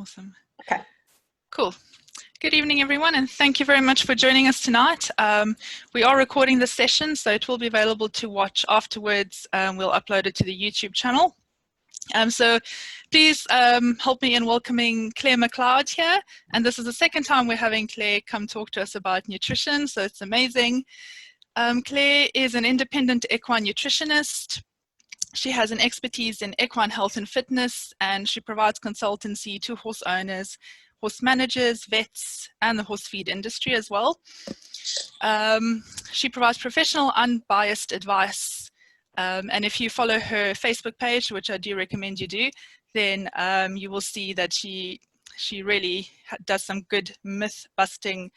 Awesome. Okay. Cool. Good evening, everyone, and thank you very much for joining us tonight. We are recording this session, so it will be available to watch afterwards. We'll upload it to the YouTube channel. So please help me in welcoming Claire McLeod here. And this is the second time we're having Claire come talk to us about nutrition, so it's amazing. Claire is an independent equine nutritionist. She has an expertise in equine health and fitness, and she provides consultancy to horse owners, horse managers, vets, and the horse feed industry as well. She provides professional, unbiased advice. And if you follow her Facebook page, which I do recommend you do, then you will see that she really does some good myth-busting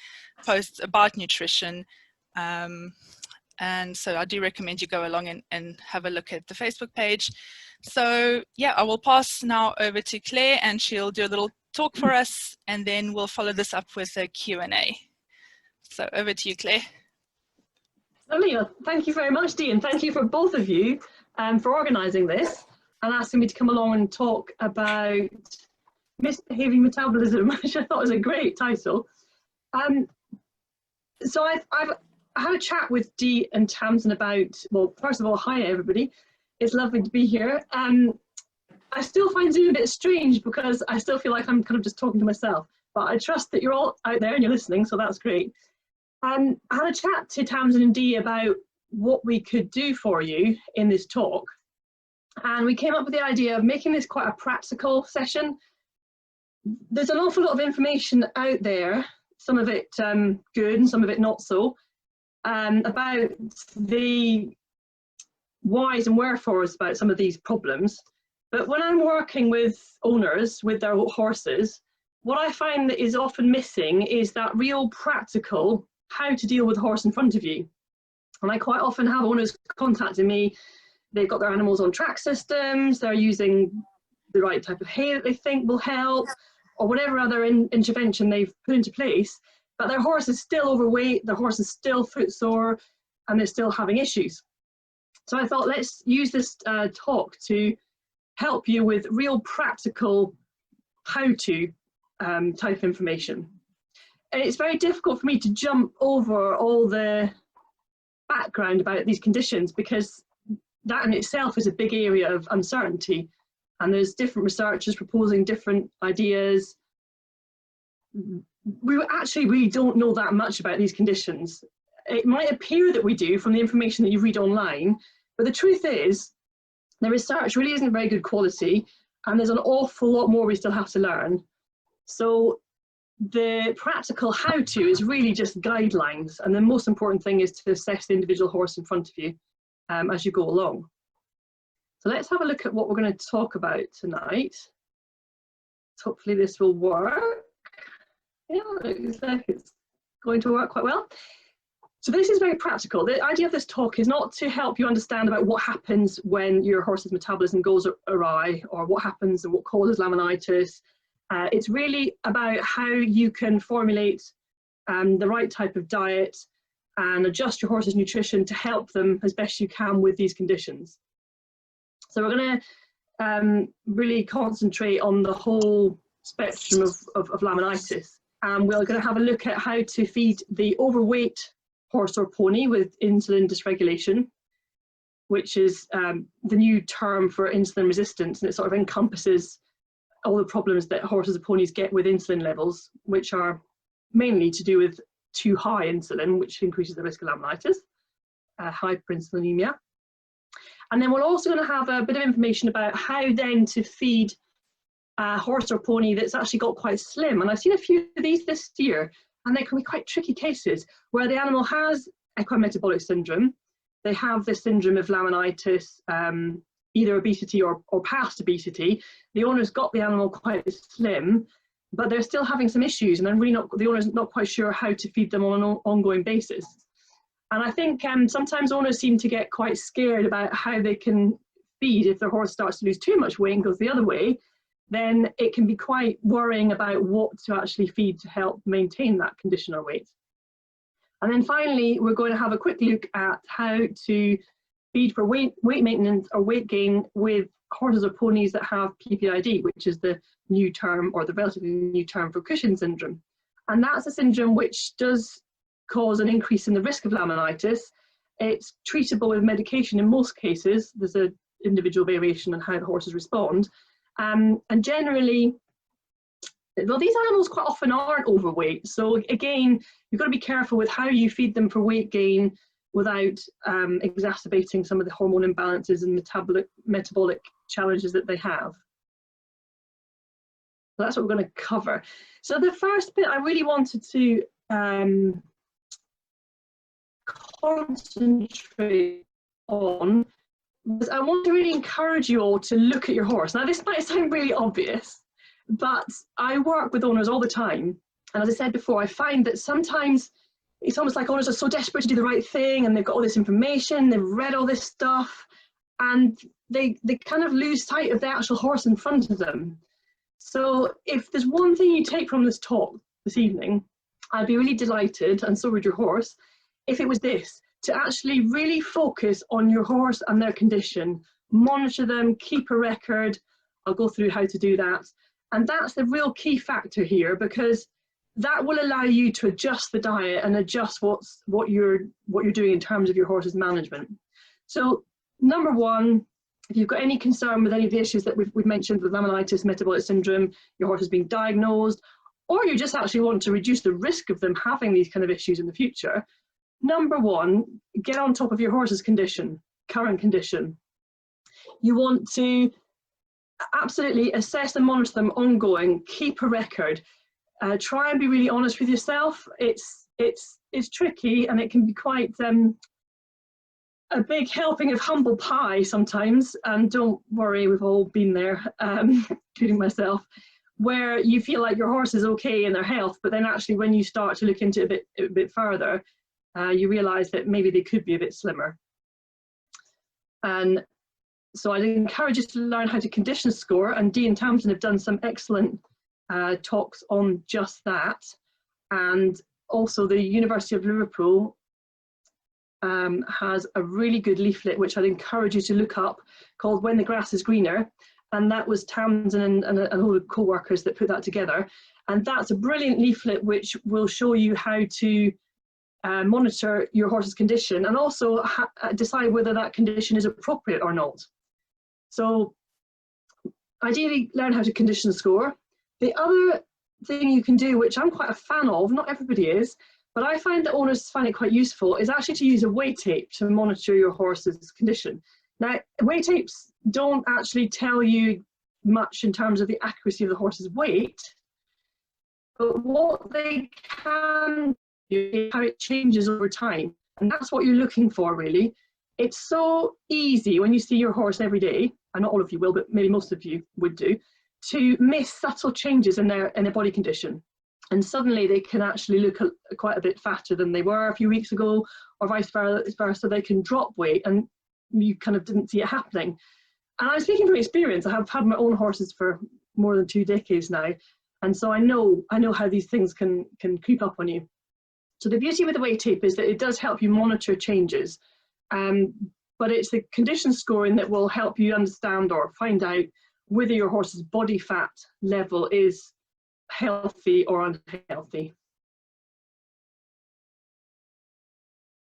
posts about nutrition. And so I do recommend you go along and have a look at the Facebook page. So yeah, I will pass now over to Claire, and she'll do a little talk for us, and then we'll follow this up with a Q&A. So over to you, Claire. Lovely. Thank you very much, Dee, and thank you for both of you for organising this and asking me to come along and talk about misbehaving metabolism, which I thought was a great title. So I've had a chat with Dee and Tamsin about, well, first of all, hi everybody. It's lovely to be here. I still find Zoom a bit strange because I still feel like I'm kind of just talking to myself, but I trust that you're all out there and you're listening, so that's great. I had a chat to Tamsin and Dee about what we could do for you in this talk, and we came up with the idea of making this quite a practical session. There's an awful lot of information out there, some of it good and some of it not so, about the whys and wherefores about some of these problems. But when I'm working with owners with their horses, what I find that is often missing is that real practical how to deal with the horse in front of you. And I quite often have owners contacting me. They've got their animals on track systems, they're using the right type of hay that they think will help, or whatever other intervention they've put into place, but their horse is still overweight, their horse is still footsore, and they're still having issues. So I thought, let's use this talk to help you with real practical how-to type information. And it's very difficult for me to jump over all the background about these conditions because that in itself is a big area of uncertainty, and there's different researchers proposing different ideas. We actually really don't know that much about these conditions. It might appear that we do from the information that you read online, but the truth is the research really isn't very good quality, and there's an awful lot more we still have to learn. So the practical how-to is really just guidelines, and the most important thing is to assess the individual horse in front of you as you go along. So let's have a look at what we're going to talk about tonight. Hopefully this will work. Yeah, it looks like it's going to work quite well. So this is very practical. The idea of this talk is not to help you understand about what happens when your horse's metabolism goes awry, or what happens and what causes laminitis. It's really about how you can formulate the right type of diet and adjust your horse's nutrition to help them as best you can with these conditions. So we're going to really concentrate on the whole spectrum of laminitis. And we're going to have a look at how to feed the overweight horse or pony with insulin dysregulation, which is the new term for insulin resistance, and it sort of encompasses all the problems that horses and ponies get with insulin levels, which are mainly to do with too high insulin, which increases the risk of laminitis, hyperinsulinemia. And then we're also going to have a bit of information about how then to feed a horse or pony that's actually got quite slim. And I've seen a few of these this year, and they can be quite tricky cases where the animal has equine metabolic syndrome. They have this syndrome of laminitis, either obesity or past obesity. The owner's got the animal quite slim, but they're still having some issues, and the owner's not quite sure how to feed them on an ongoing basis. And I think sometimes owners seem to get quite scared about how they can feed. If their horse starts to lose too much weight and goes the other way, then it can be quite worrying about what to actually feed to help maintain that condition or weight. And then finally, we're going to have a quick look at how to feed for weight maintenance or weight gain with horses or ponies that have PPID, which is the new term, or the relatively new term, for Cushing syndrome. And that's a syndrome which does cause an increase in the risk of laminitis. It's treatable with medication in most cases. There's an individual variation on how the horses respond. And generally, well, these animals quite often aren't overweight. So again, you've got to be careful with how you feed them for weight gain without exacerbating some of the hormone imbalances and metabolic challenges that they have. So that's what we're going to cover. So the first bit I really wanted to concentrate on was I want to really encourage you all to look at your horse. Now, this might sound really obvious, but I work with owners all the time. And as I said before, I find that sometimes it's almost like owners are so desperate to do the right thing, and they've got all this information, they've read all this stuff, and they kind of lose sight of the actual horse in front of them. So if there's one thing you take from this talk this evening, I'd be really delighted, and so would your horse, if it was this: to actually really focus on your horse and their condition, monitor them, keep a record. I'll go through how to do that. And that's the real key factor here, because that will allow you to adjust the diet and adjust what you're doing in terms of your horse's management. So number one, if you've got any concern with any of the issues that we've mentioned with laminitis, metabolic syndrome, your horse is being diagnosed, or you just actually want to reduce the risk of them having these kind of issues in the future, number one, get on top of your horse's condition, current condition. You want to absolutely assess and monitor them ongoing, keep a record. Try and be really honest with yourself. It's tricky, and it can be quite a big helping of humble pie sometimes. And don't worry, we've all been there, including myself, where you feel like your horse is okay in their health, but then actually when you start to look into it a bit further, you realise that maybe they could be a bit slimmer. And so I'd encourage you to learn how to condition score, and Dee and Tamsin have done some excellent talks on just that. And also the University of Liverpool has a really good leaflet which I'd encourage you to look up, called When the Grass is Greener, and that was Tamsin and a whole of co-workers that put that together. And that's a brilliant leaflet which will show you how to monitor your horse's condition, and also decide whether that condition is appropriate or not. So ideally learn how to condition score. The other thing you can do, which I'm quite a fan of, not everybody is, but I find that owners find it quite useful, is actually to use a weight tape to monitor your horse's condition. Now, weight tapes don't actually tell you much in terms of the accuracy of the horse's weight, but what they can do is how it changes over time. And that's what you're looking for, really. It's so easy when you see your horse every day, and not all of you will, but maybe most of you would do, to miss subtle changes in their body condition. And suddenly they can actually look quite a bit fatter than they were a few weeks ago, or vice versa. They can drop weight and you kind of didn't see it happening. And I'm speaking from experience. I have had my own horses for more than 2 decades now, and so I know how these things can creep up on you. So the beauty with the weight tape is that it does help you monitor changes, but it's the condition scoring that will help you understand or find out whether your horse's body fat level is healthy or unhealthy.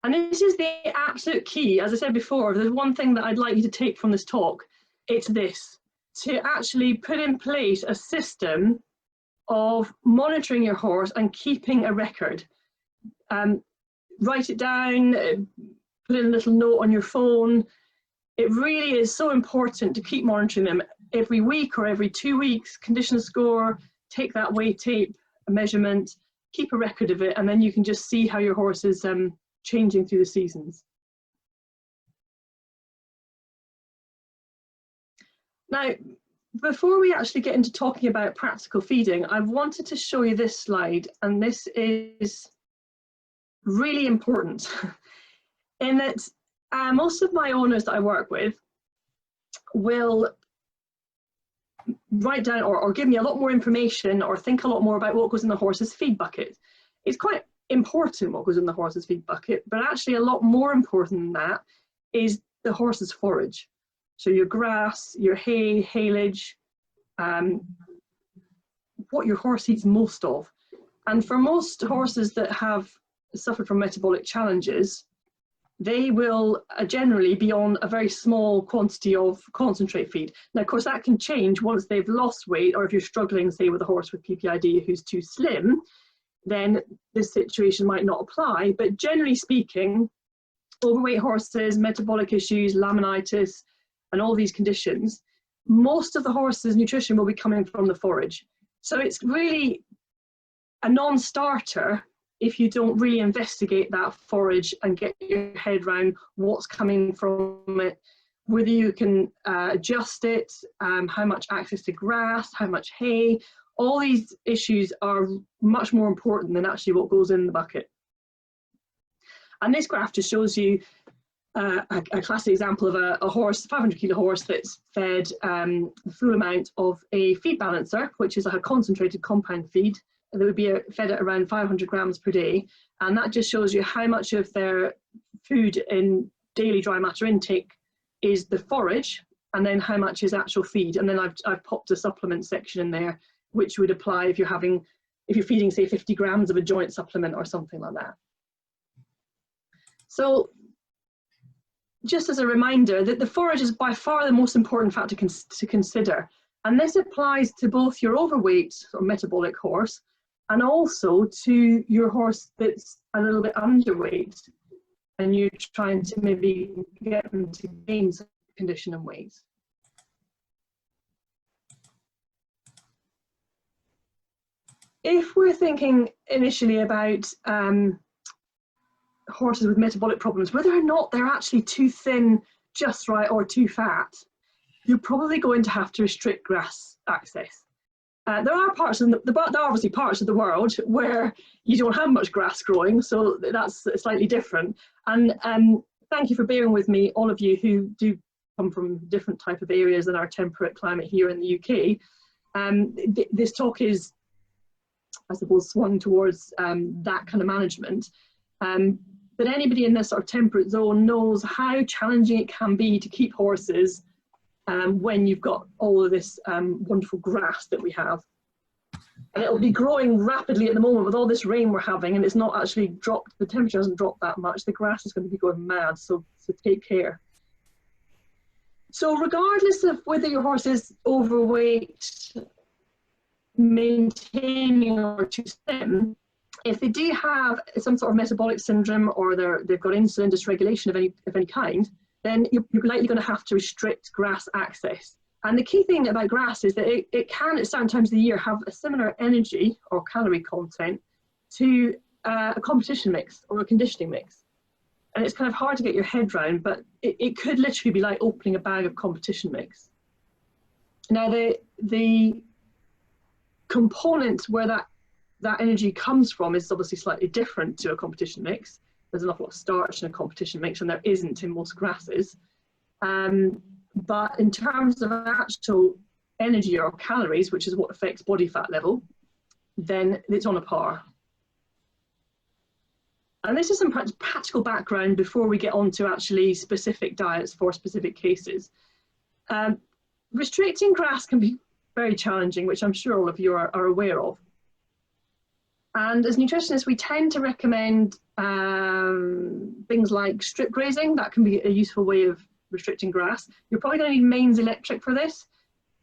And this is the absolute key. As I said before, if there's one thing that I'd like you to take from this talk, it's this: to actually put in place a system of monitoring your horse and keeping a record. Write it down, put in a little note on your phone. It really is so important to keep monitoring them every week or every 2 weeks. Condition score, take that weight tape, a measurement, keep a record of it, and then you can just see how your horse is changing through the seasons. Now, before we actually get into talking about practical feeding, I wanted to show you this slide, and this is really important in that most of my owners that I work with will write down or give me a lot more information or think a lot more about what goes in the horse's feed bucket. It's quite important what goes in the horse's feed bucket, but actually a lot more important than that is the horse's forage. So your grass, your hay, haylage, what your horse eats most of. And for most horses that have suffered from metabolic challenges, they will generally be on a very small quantity of concentrate feed. Now, of course, that can change once they've lost weight, or if you're struggling, say, with a horse with PPID who's too slim, then this situation might not apply. But generally speaking, overweight horses, metabolic issues, laminitis, and all these conditions, most of the horse's nutrition will be coming from the forage. So it's really a non-starter if you don't really investigate that forage and get your head around what's coming from it, whether you can adjust it, how much access to grass, how much hay. All these issues are much more important than actually what goes in the bucket. And this graph just shows you a classic example of a horse, 500 kilo horse that's fed the full amount of a feed balancer, which is like a concentrated compound feed that would be fed at around 500 grams per day. And that just shows you how much of their food in daily dry matter intake is the forage, and then how much is actual feed. And then I've popped a supplement section in there, which would apply if you're feeding, say, 50 grams of a joint supplement or something like that. So just as a reminder that the forage is by far the most important factor to consider. And this applies to both your overweight or metabolic horse and also to your horse that's a little bit underweight and you're trying to maybe get them to gain some condition and weight. If we're thinking initially about horses with metabolic problems, whether or not they're actually too thin just right or too fat, you're probably going to have to restrict grass access. There are parts of there are obviously parts of the world where you don't have much grass growing, so that's slightly different. And thank you for bearing with me, all of you who do come from different type of areas than our temperate climate here in the UK. This talk is, I suppose, swung towards that kind of management. But anybody in this sort of temperate zone knows how challenging it can be to keep horses when you've got all of this wonderful grass that we have. And it'll be growing rapidly at the moment with all this rain we're having, and it's not actually dropped, the temperature hasn't dropped that much. The grass is going to be going mad, so take care. So regardless of whether your horse is overweight, maintaining, or too slim, if they do have some sort of metabolic syndrome or they've got insulin dysregulation of any kind, then you're likely going to have to restrict grass access. And the key thing about grass is that it can, at certain times of the year, have a similar energy or calorie content to a competition mix or a conditioning mix. And it's kind of hard to get your head around, but it could literally be like opening a bag of competition mix. Now, the component where that energy comes from is obviously slightly different to a competition mix. There's an awful lot of starch in a competition mix, and there isn't in most grasses. But in terms of actual energy or calories, which is what affects body fat level, then it's on a par. And this is some practical background before we get on to actually specific diets for specific cases. Restricting grass can be very challenging, which I'm sure all of you are aware of. And as nutritionists, we tend to recommend things like strip grazing. That can be a useful way of restricting grass. You're probably going to need mains electric for this,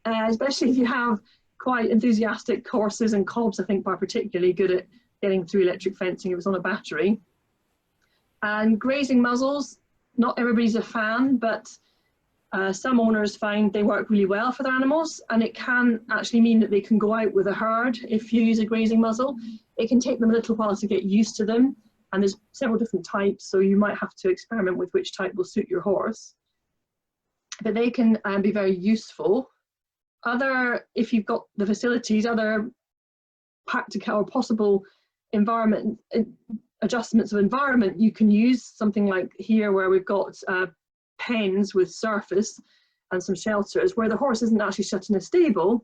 especially if you have quite enthusiastic horses, and cobs I think are particularly good at getting through electric fencing if it's on a battery. And grazing muzzles, not everybody's a fan, but some owners find they work really well for their animals, and it can actually mean that they can go out with a herd if you use a grazing muzzle. It can take them a little while to get used to them, and there's several different types, so you might have to experiment with which type will suit your horse. But they can be very useful. If you've got the facilities, other practical or possible environment adjustments of environment you can use, something like here where we've got pens with surface and some shelters where the horse isn't actually shut in a stable,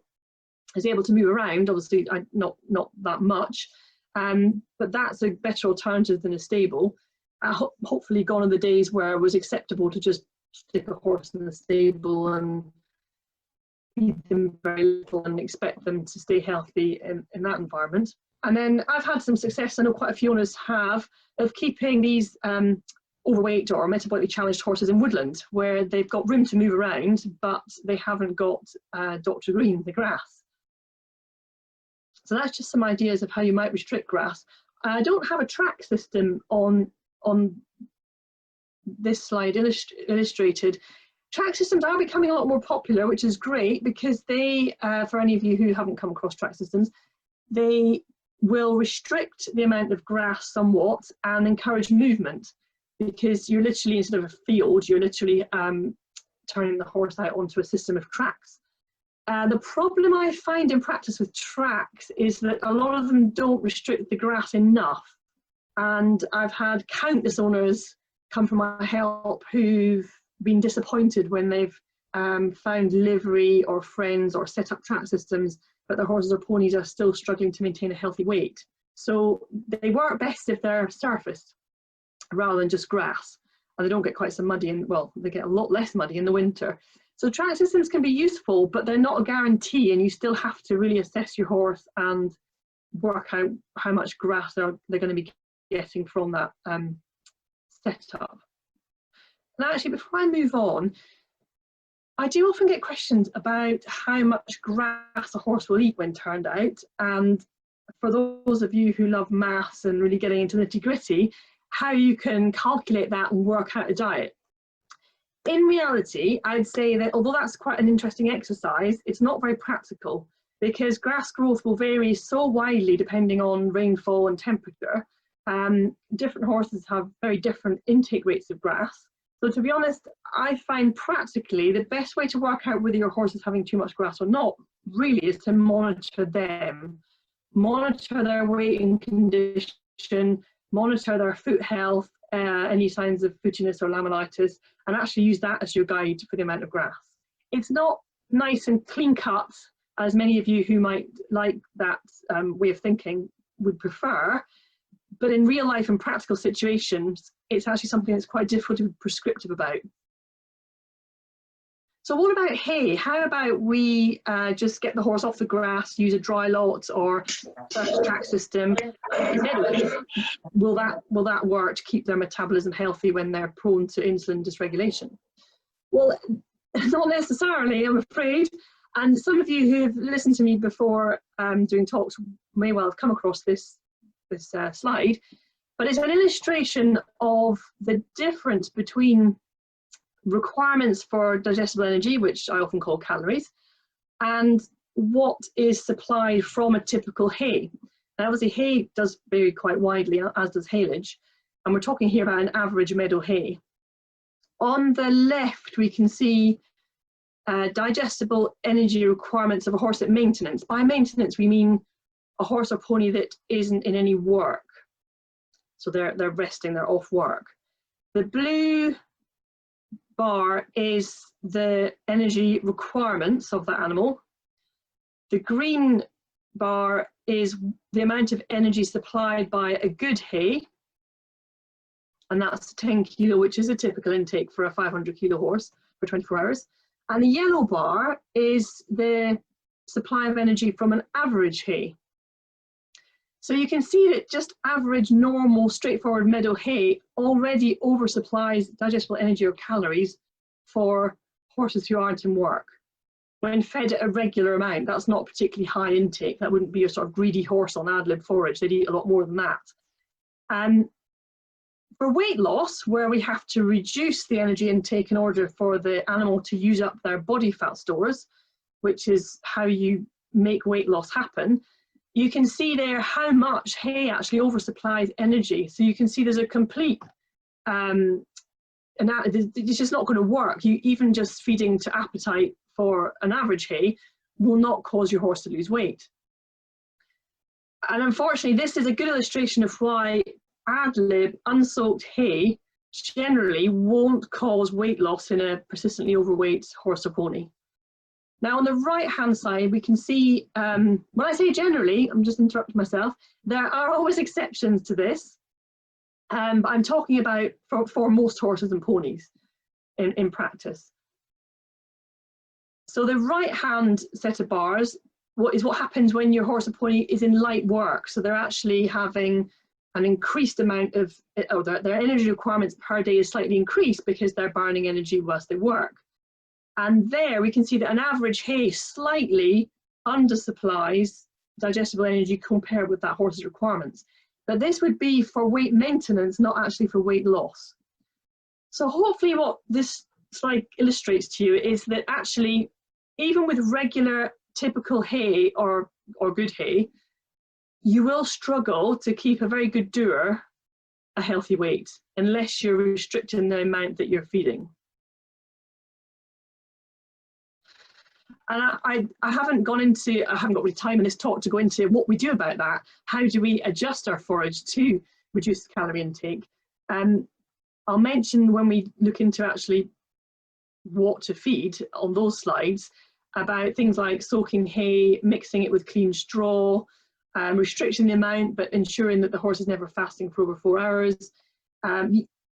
is able to move around, obviously not that much, but that's a better alternative than a stable. Hopefully gone are the days where it was acceptable to just stick a horse in the stable and feed them very little and expect them to stay healthy in that environment. And then I've had some success, I know quite a few owners have, of keeping these overweight or metabolically challenged horses in woodland, where they've got room to move around, but they haven't got Dr. Green, the grass. So that's just some ideas of how you might restrict grass. I don't have a track system on this slide illustrated. Track systems are becoming a lot more popular, which is great, because they, for any of you who haven't come across track systems, they will restrict the amount of grass somewhat and encourage movement, because you're literally, instead of a field, you're literally turning the horse out onto a system of tracks. The problem I find in practice with tracks is that a lot of them don't restrict the grass enough. And I've had countless owners come for my help who've been disappointed when they've found livery or friends or set up track systems, but their horses or ponies are still struggling to maintain a healthy weight. So they work best if they're surfaced rather than just grass, and they don't get quite so muddy, and well, they get a lot less muddy in the winter. So track systems can be useful, but they're not a guarantee, and you still have to really assess your horse and work out how much grass they're going to be getting from that setup. And actually, before I move on, I do often get questions about how much grass a horse will eat when turned out. And for those of you who love maths and really getting into the nitty-gritty, how you can calculate that and work out a diet. In reality, I'd say that although that's quite an interesting exercise, it's not very practical, because grass growth will vary so widely depending on rainfall and temperature. Different horses have very different intake rates of grass. So to be honest, I find practically the best way to work out whether your horse is having too much grass or not really is to monitor them. Monitor their weight and condition, monitor their foot health, any signs of footiness or laminitis, and actually use that as your guide for the amount of grass. It's not nice and clean cut, as many of you who might like that way of thinking would prefer, but in real life and practical situations, it's actually something that's quite difficult to be prescriptive about. So what about hay? How about we just get the horse off the grass, use a dry lot or a track system? Will that work to keep their metabolism healthy when they're prone to insulin dysregulation? Well, not necessarily, I'm afraid. And some of you who have listened to me before doing talks may well have come across this slide, but it's an illustration of the difference between requirements for digestible energy, which I often call calories, and what is supplied from a typical hay. Now, obviously, hay does vary quite widely, as does haylage, and we're talking here about an average meadow hay. On the left, we can see digestible energy requirements of a horse at maintenance. By maintenance, we mean a horse or pony that isn't in any work. So they're resting, they're off work. The blue bar is the energy requirements of that animal. The green bar is the amount of energy supplied by a good hay, and that's 10 kilo, which is a typical intake for a 500 kilo horse for 24 hours. And the yellow bar is the supply of energy from an average hay. So you can see that just average, normal, straightforward meadow hay already oversupplies digestible energy or calories for horses who aren't in work. When fed at a regular amount, that's not particularly high intake. That wouldn't be a sort of greedy horse on ad lib forage. They'd eat a lot more than that. For weight loss, where we have to reduce the energy intake in order for the animal to use up their body fat stores, which is how you make weight loss happen, you can see there how much hay actually oversupplies energy. So you can see there's a complete, it's just not going to work. Even just feeding to appetite for an average hay will not cause your horse to lose weight. And unfortunately, this is a good illustration of why ad lib unsoaked hay generally won't cause weight loss in a persistently overweight horse or pony. Now on the right hand side, we can see, when I say generally, I'm just interrupting myself, there are always exceptions to this, but I'm talking about for most horses and ponies. in practice. So the right hand set of bars what happens when your horse or pony is in light work. So they're actually having an increased amount of, or their energy requirements per day is slightly increased because they're burning energy whilst they work. And there we can see that an average hay slightly undersupplies digestible energy compared with that horse's requirements. But this would be for weight maintenance, not actually for weight loss. So hopefully what this slide illustrates to you is that actually, even with regular typical hay or good hay, you will struggle to keep a very good doer a healthy weight unless you're restricting the amount that you're feeding. And I haven't got really time in this talk to go into what we do about that. How do we adjust our forage to reduce calorie intake? I'll mention when we look into actually what to feed on those slides about things like soaking hay, mixing it with clean straw, restricting the amount but ensuring that the horse is never fasting for over 4 hours.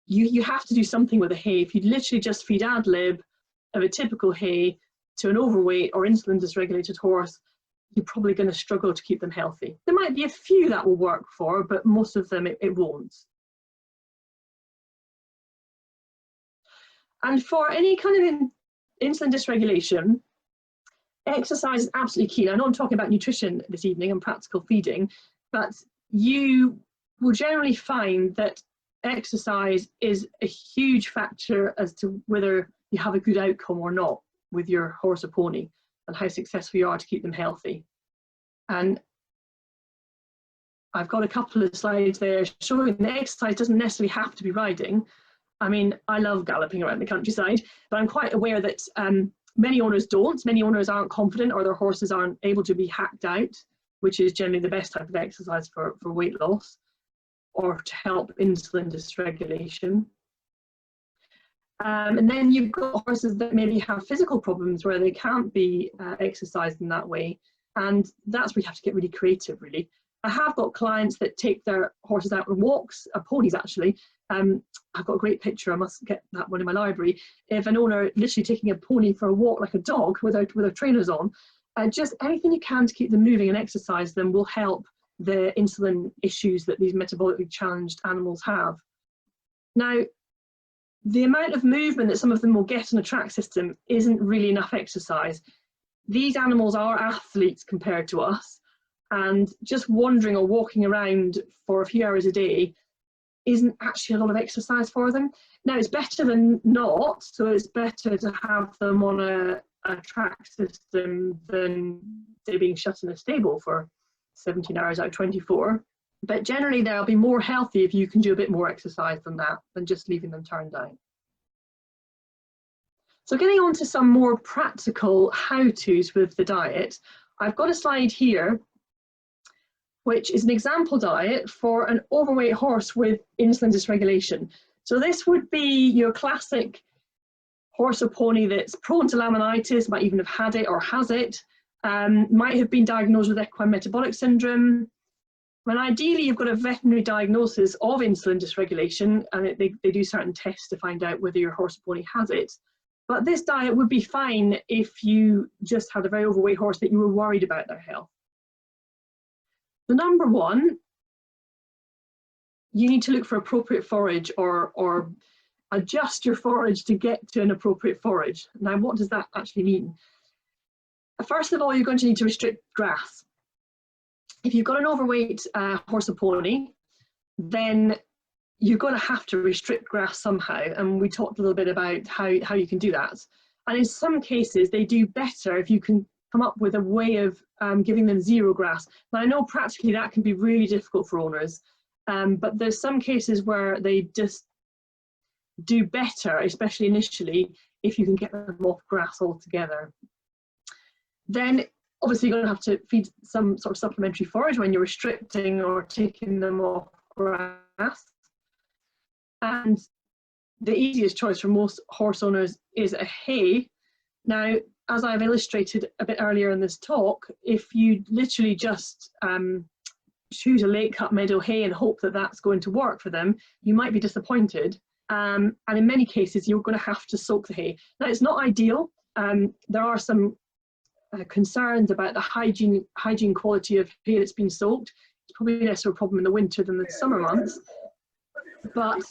You have to do something with the hay. If you literally just feed ad lib of a typical hay to an overweight or insulin dysregulated horse, you're probably going to struggle to keep them healthy. There might be a few that will work for, but most of them it won't. And for any kind of insulin dysregulation, exercise is absolutely key. I know I'm talking about nutrition this evening and practical feeding, but you will generally find that exercise is a huge factor as to whether you have a good outcome or not with your horse or pony and how successful you are to keep them healthy. And I've got a couple of slides there showing that exercise doesn't necessarily have to be riding. I mean, I love galloping around the countryside, but I'm quite aware that many owners don't. Many owners aren't confident or their horses aren't able to be hacked out, which is generally the best type of exercise for weight loss or to help insulin dysregulation. And then you've got horses that maybe have physical problems where they can't be exercised in that way. And that's where you have to get really creative, really. I have got clients that take their horses out on walks, ponies actually. I've got a great picture, I must get that one in my library, of an owner literally taking a pony for a walk like a dog with their trainers on. Just anything you can to keep them moving and exercise them will help the insulin issues that these metabolically challenged animals have. Now, the amount of movement that some of them will get on a track system isn't really enough exercise. These animals are athletes compared to us, and just wandering or walking around for a few hours a day isn't actually a lot of exercise for them. Now, it's better than not, so it's better to have them on a track system than they being shut in a stable for 17 hours out of 24. But generally they'll be more healthy if you can do a bit more exercise than that, than just leaving them turned out. So getting on to some more practical how-tos with the diet, I've got a slide here which is an example diet for an overweight horse with insulin dysregulation. So this would be your classic horse or pony that's prone to laminitis, might even have had it or has it, might have been diagnosed with equine metabolic syndrome. And ideally, you've got a veterinary diagnosis of insulin dysregulation, and they do certain tests to find out whether your horse or pony has it. But this diet would be fine if you just had a very overweight horse that you were worried about their health. The number one, you need to look for appropriate forage or adjust your forage to get to an appropriate forage. Now, what does that actually mean? First of all, you're going to need to restrict grass. If you've got an overweight horse or pony, then you're going to have to restrict grass somehow. And we talked a little bit about how you can do that. And in some cases, they do better if you can come up with a way of giving them zero grass. Now, I know practically that can be really difficult for owners, but there's some cases where they just do better, especially initially, if you can get them off grass altogether. Then obviously you're going to have to feed some sort of supplementary forage when you're restricting or taking them off grass. And the easiest choice for most horse owners is a hay. Now, as I've illustrated a bit earlier in this talk, if you literally just choose a late cut meadow hay and hope that that's going to work for them, you might be disappointed. and in many cases you're going to have to soak the hay. Now, it's not ideal. There are some concerns about the hygiene quality of hay that's been soaked. It's probably less of a problem in the winter than the summer months, but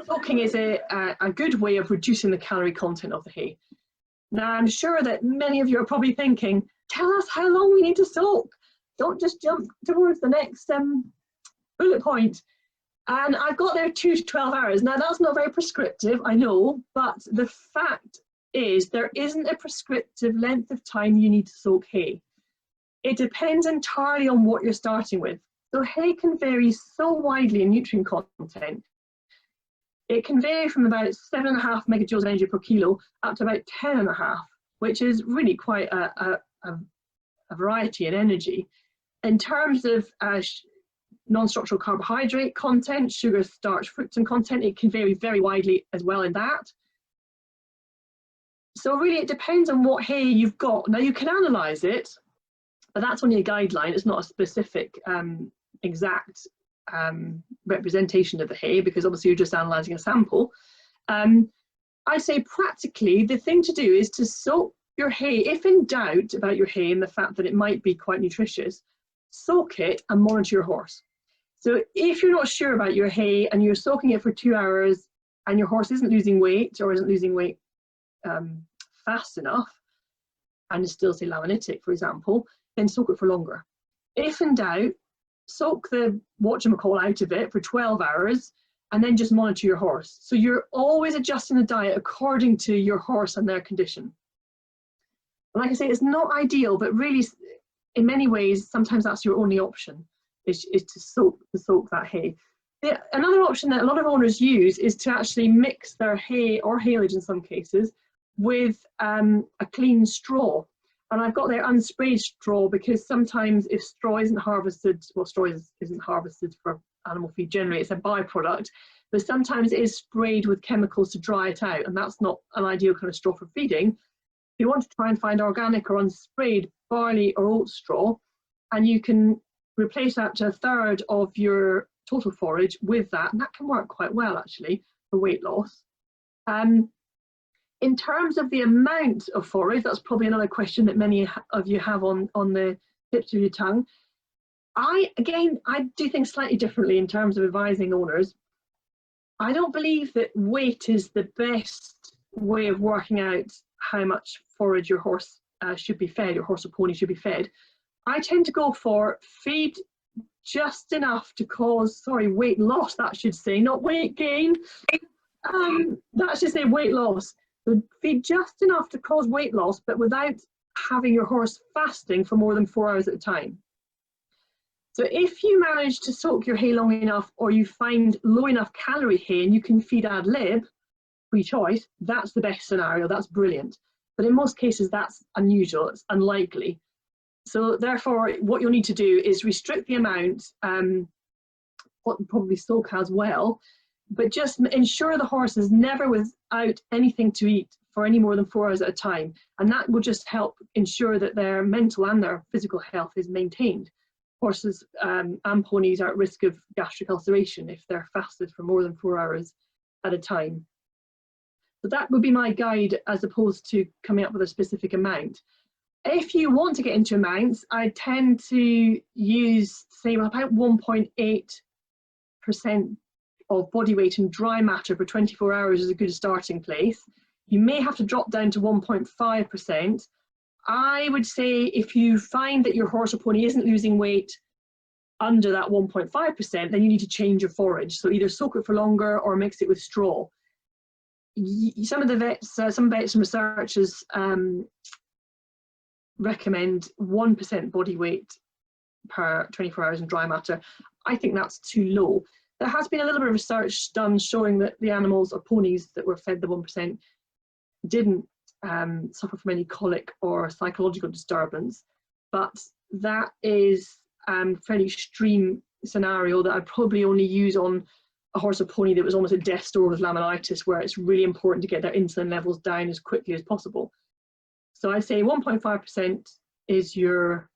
soaking is a good way of reducing the calorie content of the hay. Now, I'm sure that many of you are probably thinking, tell us how long we need to soak. Don't just jump towards the next bullet point. And I've got there 2 to 12 hours. Now, that's not very prescriptive, I know, but the fact is there isn't a prescriptive length of time you need to soak hay. It depends entirely on what you're starting with. So hay can vary so widely in nutrient content. It can vary from about 7.5 megajoules of energy per kilo up to about 10.5, which is really quite a variety in energy. In terms of non-structural carbohydrate content, sugar, starch, fructose content, it can vary very widely as well in that. So really it depends on what hay you've got. Now, you can analyse it, but that's only a guideline. It's not a specific exact representation of the hay, because obviously you're just analysing a sample. I say practically the thing to do is to soak your hay. If in doubt about your hay and the fact that it might be quite nutritious, soak it and monitor your horse. So if you're not sure about your hay and you're soaking it for 2 hours and your horse isn't losing weight or isn't losing weight fast enough and is still, say, laminitic, for example, then soak it for longer. If in doubt, soak the whatchamacall out of it for 12 hours and then just monitor your horse. So you're always adjusting the diet according to your horse and their condition. And like I say, it's not ideal, but really in many ways, sometimes that's your only option, is to soak that hay. Another option that a lot of owners use is to actually mix their hay, or haylage in some cases, with a clean straw. And I've got their unsprayed straw, because sometimes if straw isn't harvested, well, straw isn't harvested for animal feed generally, it's a byproduct, but sometimes it is sprayed with chemicals to dry it out, and that's not an ideal kind of straw for feeding. If you want to try and find organic or unsprayed barley or oat straw, and you can replace that to 1/3 of your total forage with that, and that can work quite well actually for weight loss. In terms of the amount of forage, that's probably another question that many of you have on the tips of your tongue. I do things slightly differently in terms of advising owners. I don't believe that weight is the best way of working out how much forage your horse should be fed, your horse or pony should be fed. I tend to go for feed just enough to cause, weight loss, that should say, not weight gain. That should say weight loss. So feed just enough to cause weight loss, but without having your horse fasting for more than 4 hours at a time. So if you manage to soak your hay long enough, or you find low enough calorie hay and you can feed ad lib, free choice, that's the best scenario, that's brilliant. But in most cases, that's unusual, it's unlikely. So therefore, what you'll need to do is restrict the amount, what probably soak as well, but just ensure the horse is never without anything to eat for any more than 4 hours at a time. And that will just help ensure that their mental and their physical health is maintained. Horses and ponies are at risk of gastric ulceration if they're fasted for more than 4 hours at a time. So that would be my guide, as opposed to coming up with a specific amount. If you want to get into amounts, I tend to use, say, about 1.8% of body weight in dry matter for 24 hours is a good starting place. You may have to drop down to 1.5%. I would say if you find that your horse or pony isn't losing weight under that 1.5%, then you need to change your forage. So either soak it for longer or mix it with straw. Some of the vets, some vets and researchers recommend 1% body weight per 24 hours in dry matter. I think that's too low. There has been a little bit of research done showing that the animals or ponies that were fed the 1% didn't suffer from any colic or psychological disturbance, but that is a fairly extreme scenario that I'd probably only use on a horse or pony that was almost at death's door with laminitis, where it's really important to get their insulin levels down as quickly as possible. So I'd say 1.5% is your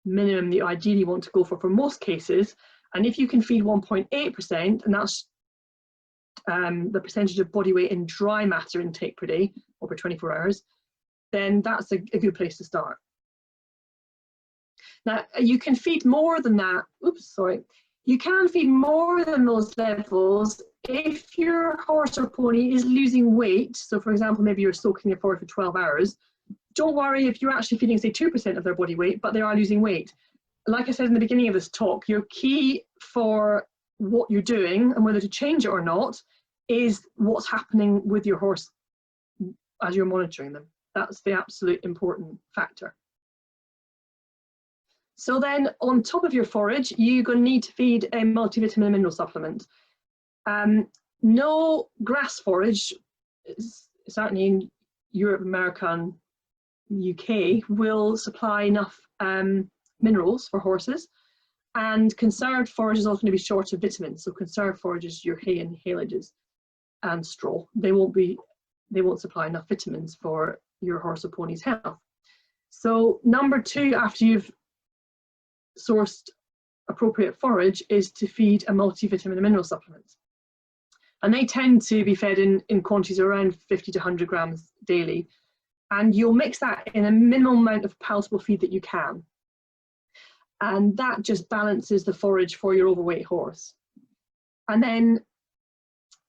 minimum that you ideally want to go for most cases. And if you can feed 1.8%, and that's the percentage of body weight in dry matter intake per day over 24 hours, then that's a good place to start. Now, you can feed more than that. Oops, sorry. You can feed more than those levels if your horse or pony is losing weight. So, for example, maybe you're soaking your forage for 12 hours. Don't worry if you're actually feeding, say, 2% of their body weight, but they are losing weight. Like I said in the beginning of this talk, your key for what you're doing and whether to change it or not is what's happening with your horse as you're monitoring them. That's the absolute important factor. So then on top of your forage, you're going to need to feed a multivitamin and mineral supplement. No grass forage, certainly in Europe, America and UK, will supply enough minerals for horses, and conserved forage is also going to be short of vitamins. So conserved forage is your hay and haylage and straw. They won't supply enough vitamins for your horse or pony's health. So number two, after you've sourced appropriate forage, is to feed a multivitamin and mineral supplement. And they tend to be fed in quantities around 50 to 100 grams daily. And you'll mix that in a minimal amount of palatable feed that you can. And that just balances the forage for your overweight horse. And then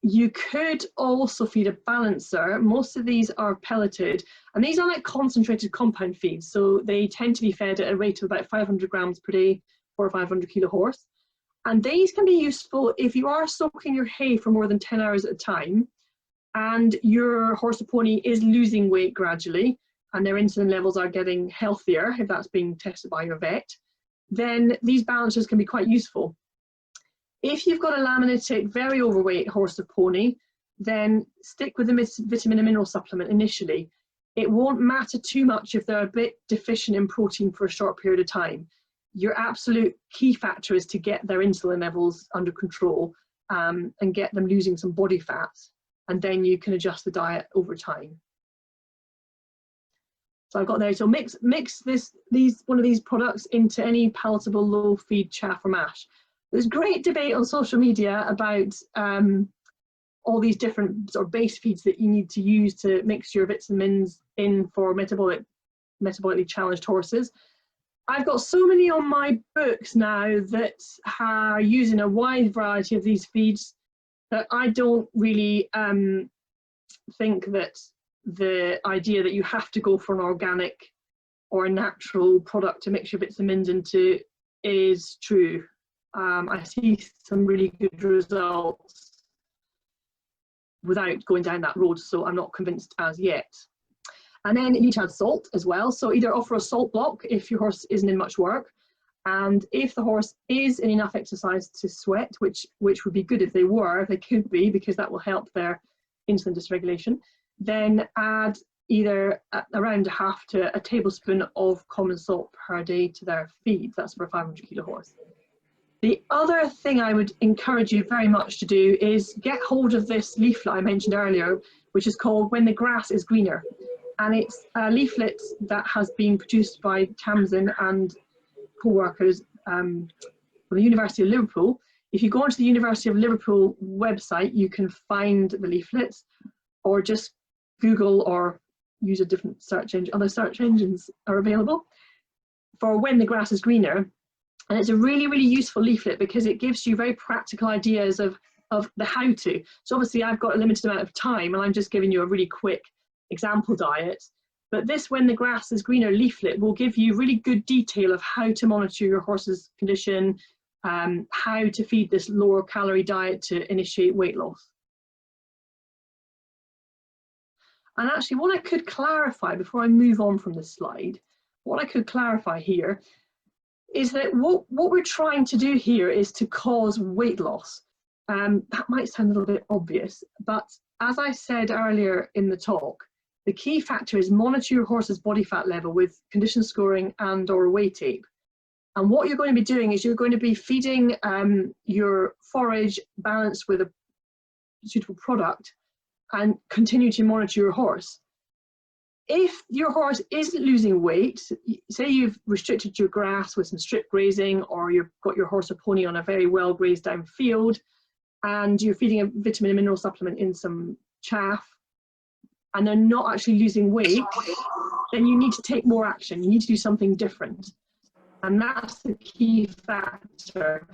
you could also feed a balancer. Most of these are pelleted, and these are like concentrated compound feeds. So they tend to be fed at a rate of about 500 grams per day for a 500 kilo horse. And these can be useful if you are soaking your hay for more than 10 hours at a time, and your horse or pony is losing weight gradually, and their insulin levels are getting healthier, if that's being tested by your vet, then these balancers can be quite useful. If you've got a laminitic, very overweight horse or pony, then stick with the vitamin and mineral supplement initially. It won't matter too much if they're a bit deficient in protein for a short period of time. Your absolute key factor is to get their insulin levels under control and get them losing some body fat, and then you can adjust the diet over time. So I've got there, so mix one of these products into any palatable low feed chaff or mash. There's great debate on social media about all these different sort of base feeds that you need to use to mix your vitamins in for metabolically challenged horses. I've got so many on my books now that are using a wide variety of these feeds that I don't really think that the idea that you have to go for an organic or a natural product to mix your vitamins into is true. I see some really good results without going down that road, so I'm not convinced as yet. And then you need to add salt as well. So either offer a salt block if your horse isn't in much work, and if the horse is in enough exercise to sweat, which would be good if they were, if they could be, because that will help their insulin dysregulation, then add either around a half to a tablespoon of common salt per day to their feed. That's for a 500 kilo horse. The other thing I would encourage you very much to do is get hold of this leaflet I mentioned earlier, which is called When the Grass is Greener. And it's a leaflet that has been produced by Tamsin and co-workers from the University of Liverpool. If you go onto the University of Liverpool website, you can find the leaflets, or just Google or use a different search engine. Other search engines are available for When the Grass is Greener. And it's a really, really useful leaflet because it gives you very practical ideas of the how to. So obviously I've got a limited amount of time and I'm just giving you a really quick example diet. But this When the Grass is Greener leaflet will give you really good detail of how to monitor your horse's condition, how to feed this lower calorie diet to initiate weight loss. And actually what I could clarify before I move on from this slide, what I could clarify here is that what we're trying to do here is to cause weight loss. That might sound a little bit obvious, but as I said earlier in the talk, the key factor is monitor your horse's body fat level with condition scoring and or weight tape. And what you're going to be doing is you're going to be feeding your forage balanced with a suitable product and continue to monitor your horse. If your horse is losing weight, say you've restricted your grass with some strip grazing, or you've got your horse or pony on a very well grazed down field, and you're feeding a vitamin and mineral supplement in some chaff, and they're not actually losing weight, then you need to take more action. You need to do something different. And that's the key factor.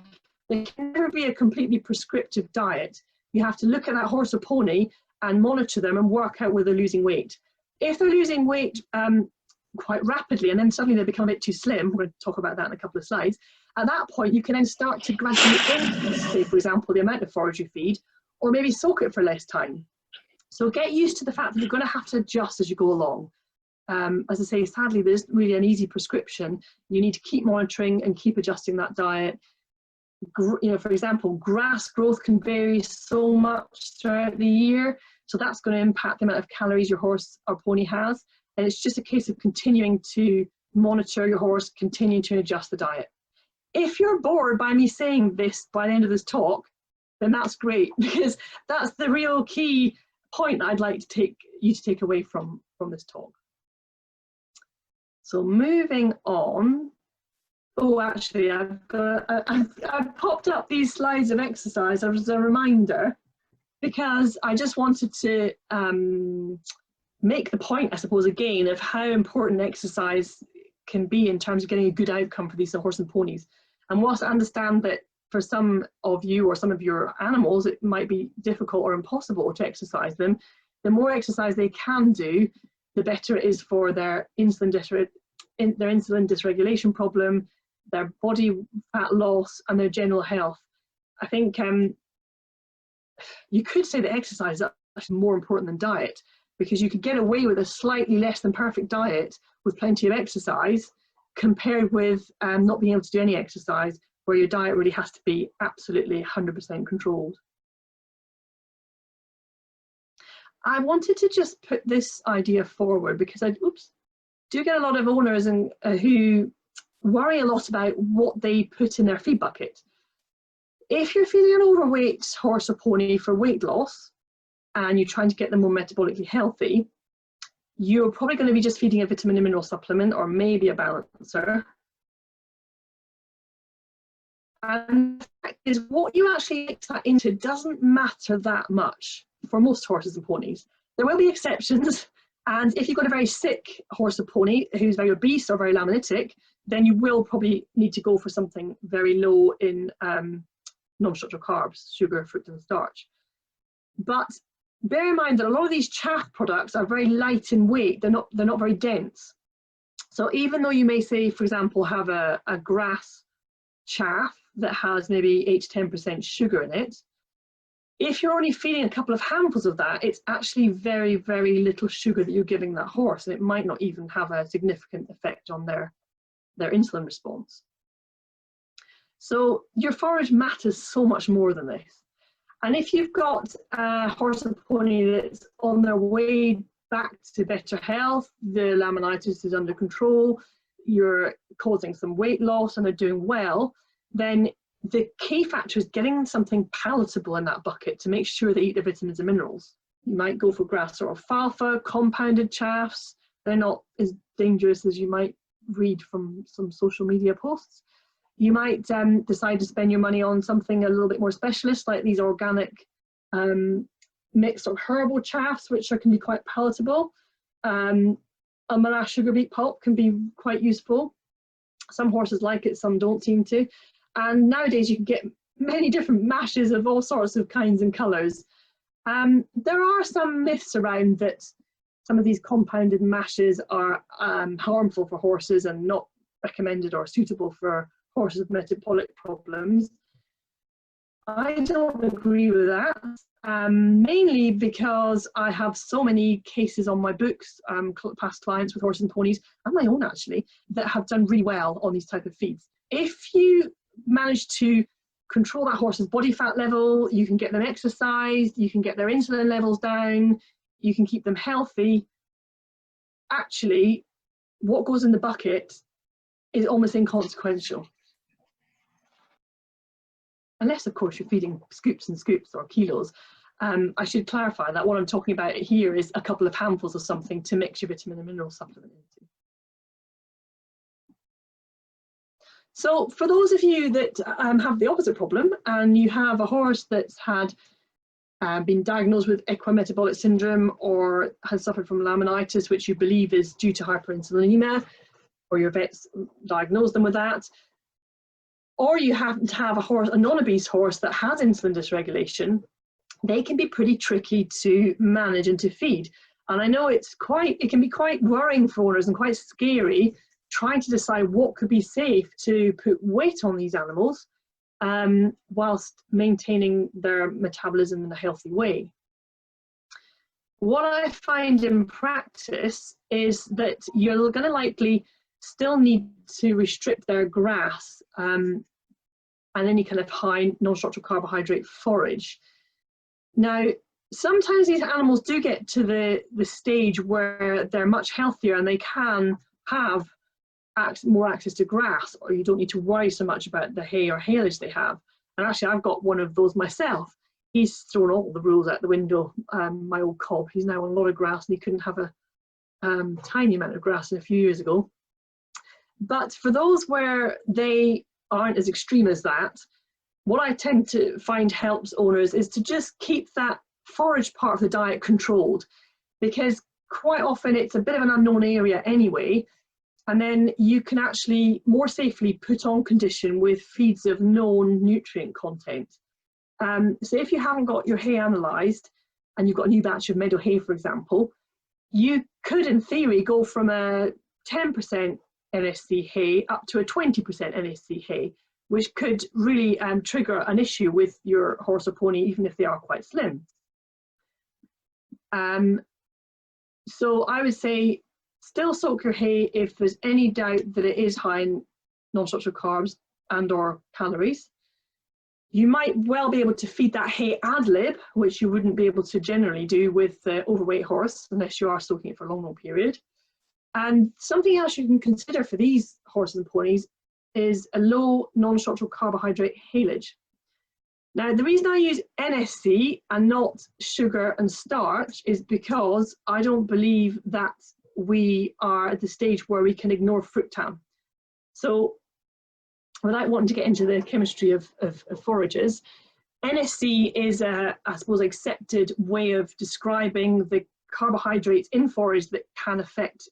There can never be a completely prescriptive diet. You have to look at that horse or pony and monitor them and work out whether they're losing weight. If they're losing weight quite rapidly and then suddenly they become a bit too slim, we're going to talk about that in a couple of slides, at that point you can then start to gradually increase, say for example, the amount of forage you feed, or maybe soak it for less time. So get used to the fact that you're going to have to adjust as you go along. As I say, sadly, there's really an easy prescription. You need to keep monitoring and keep adjusting that diet. For example, grass growth can vary so much throughout the year, so that's going to impact the amount of calories your horse or pony has. And it's just a case of continuing to monitor your horse, continuing to adjust the diet. If you're bored by me saying this by the end of this talk, then that's great, because that's the real key point that I'd like to take away from this talk. So moving on. Oh, actually, I've popped up these slides of exercise as a reminder, because I just wanted to make the point, I suppose, again, of how important exercise can be in terms of getting a good outcome for these horse and ponies. And whilst I understand that for some of you or some of your animals, it might be difficult or impossible to exercise them, the more exercise they can do, the better it is for their insulin dysregulation problem, their body fat loss, and their general health. I think you could say that exercise is actually more important than diet, because you could get away with a slightly less than perfect diet with plenty of exercise, compared with not being able to do any exercise, where your diet really has to be absolutely 100% controlled. I wanted to just put this idea forward because I do get a lot of owners who worry a lot about what they put in their feed bucket. If you're feeding an overweight horse or pony for weight loss and you're trying to get them more metabolically healthy, you're probably going to be just feeding a vitamin and mineral supplement or maybe a balancer. And the fact is, what you actually mix that into doesn't matter that much for most horses and ponies. There will be exceptions, and if you've got a very sick horse or pony who's very obese or very laminitic, then you will probably need to go for something very low in non-structural carbs, sugar, fruit and starch. But bear in mind that a lot of these chaff products are very light in weight. They're not very dense. So even though you may say, for example, have a grass chaff that has maybe 8 to 10% sugar in it, if you're only feeding a couple of handfuls of that, it's actually very, very little sugar that you're giving that horse, and it might not even have a significant effect on their insulin response. So your forage matters so much more than this. And if you've got a horse or pony that's on their way back to better health, the laminitis is under control, you're causing some weight loss and they're doing well, then the key factor is getting something palatable in that bucket to make sure they eat their vitamins and minerals. You might go for grass or alfalfa, compounded chaffs. They're not as dangerous as you might read from some social media posts. You might decide to spend your money on something a little bit more specialist, like these organic mixed or herbal chaffs, which can be quite palatable. A molasses sugar beet pulp can be quite useful. Some horses like it, some don't seem to. And nowadays you can get many different mashes of all sorts of kinds and colours. There are some myths around that some of these compounded mashes are harmful for horses and not recommended or suitable for horses with metabolic problems. I don't agree with that, mainly because I have so many cases on my books, past clients with horses and ponies, and my own actually, that have done really well on these type of feeds. If you manage to control that horse's body fat level, you can get them exercised, you can get their insulin levels down, you can keep them healthy, actually what goes in the bucket is almost inconsequential. Unless, of course, you're feeding scoops and scoops or kilos. I should clarify that what I'm talking about here is a couple of handfuls of something to mix your vitamin and mineral supplement into. So for those of you that have the opposite problem, and you have a horse that's had been diagnosed with equine metabolic syndrome or has suffered from laminitis, which you believe is due to hyperinsulinemia, or your vet's diagnosed them with that, or you happen to have a horse, a non-obese horse that has insulin dysregulation, they can be pretty tricky to manage and to feed. And I know it can be quite worrying for owners and quite scary trying to decide what could be safe to put weight on these animals whilst maintaining their metabolism in a healthy way. What I find in practice is that you're going to likely still need to restrict their grass and any kind of high non-structural carbohydrate forage. Now, sometimes these animals do get to the stage where they're much healthier and they can have more access to grass, or you don't need to worry so much about the hay or haylage they have. And actually, I've got one of those myself. He's thrown all the rules out the window, my old cob. He's now on a lot of grass, and he couldn't have a tiny amount of grass a few years ago. But for those where they aren't as extreme as that, what I tend to find helps owners is to just keep that forage part of the diet controlled, because quite often it's a bit of an unknown area anyway, and then you can actually more safely put on condition with feeds of known nutrient content. So if you haven't got your hay analysed and you've got a new batch of meadow hay, for example, you could in theory go from a 10% NSC hay up to a 20% NSC hay, which could really trigger an issue with your horse or pony, even if they are quite slim. So I would say still soak your hay if there's any doubt that it is high in non-structural carbs and or calories. You might well be able to feed that hay ad lib, which you wouldn't be able to generally do with the overweight horse unless you are soaking it for a long period. And something else you can consider for these horses and ponies is a low non-structural carbohydrate haylage. Now, the reason I use NSC and not sugar and starch is because I don't believe that we are at the stage where we can ignore fructan. So without wanting to get into the chemistry of forages, NSC is a, I suppose, accepted way of describing the carbohydrates in forage that can affect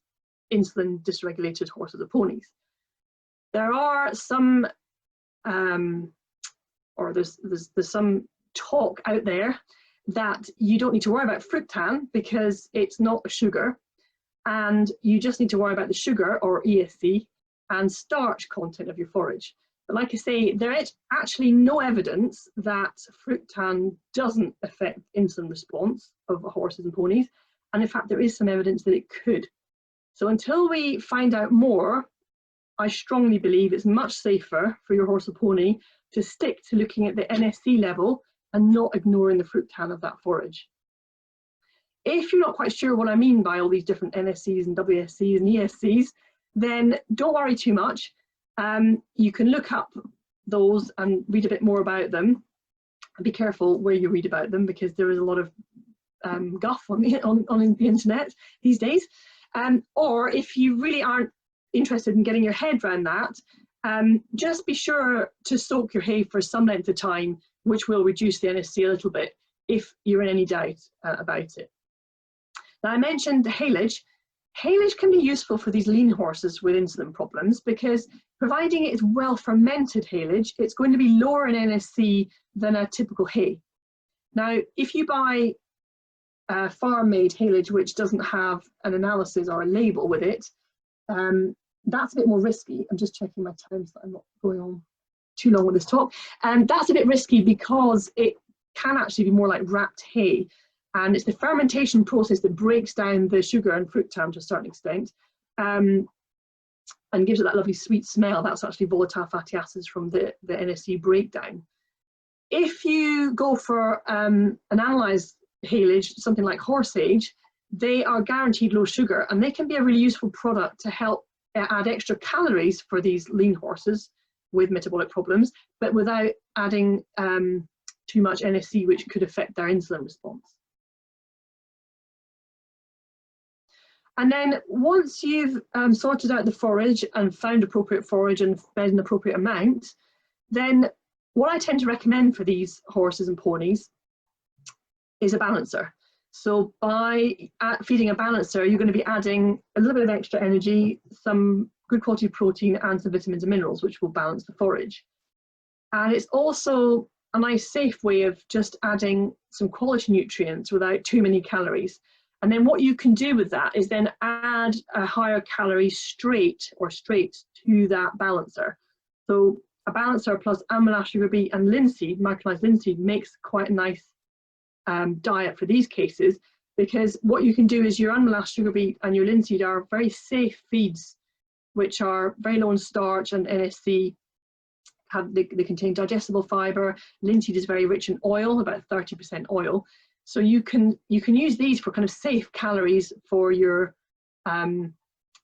insulin dysregulated horses or ponies. There are some, there's some talk out there that you don't need to worry about fructan because it's not a sugar, and you just need to worry about the sugar or ESC and starch content of your forage. But like I say, there is actually no evidence that fructan doesn't affect insulin response of horses and ponies, and in fact there is some evidence that it could. So until we find out more, I strongly believe it's much safer for your horse or pony to stick to looking at the NSC level and not ignoring the fructan of that forage. If you're not quite sure what I mean by all these different NSCs and WSCs and ESCs, then don't worry too much. You can look up those and read a bit more about them. Be careful where you read about them, because there is a lot of guff on the internet these days. Or if you really aren't interested in getting your head around that, just be sure to soak your hay for some length of time, which will reduce the NSC a little bit if you're in any doubt about it. Now, I mentioned haylage. Haylage can be useful for these lean horses with insulin problems because providing it is well fermented haylage, it's going to be lower in NSC than a typical hay. Now, if you buy farm-made haylage which doesn't have an analysis or a label with it, that's a bit more risky. I'm just checking my time so that I'm not going on too long with this talk. That's a bit risky because it can actually be more like wrapped hay, and it's the fermentation process that breaks down the sugar and fructan to a certain extent and gives it that lovely sweet smell. That's actually volatile fatty acids from the NSC breakdown. If you go for an analysed haylage, something like horsage, they are guaranteed low sugar, and they can be a really useful product to help add extra calories for these lean horses with metabolic problems, but without adding too much NSC, which could affect their insulin response. And then once you've sorted out the forage and found appropriate forage and fed an appropriate amount, then what I tend to recommend for these horses and ponies is a balancer. So by feeding a balancer, you're going to be adding a little bit of extra energy, some good quality protein and some vitamins and minerals, which will balance the forage. And it's also a nice safe way of just adding some quality nutrients without too many calories. And then what you can do with that is then add a higher calorie straight to that balancer. So a balancer plus amylax sugar beet and linseed, micronized linseed, makes quite a nice diet for these cases, because what you can do is your amylax sugar beet and your linseed are very safe feeds, which are very low in starch and NSC. They contain digestible fiber. Linseed is very rich in oil, about 30% oil. So you can use these for kind of safe calories for your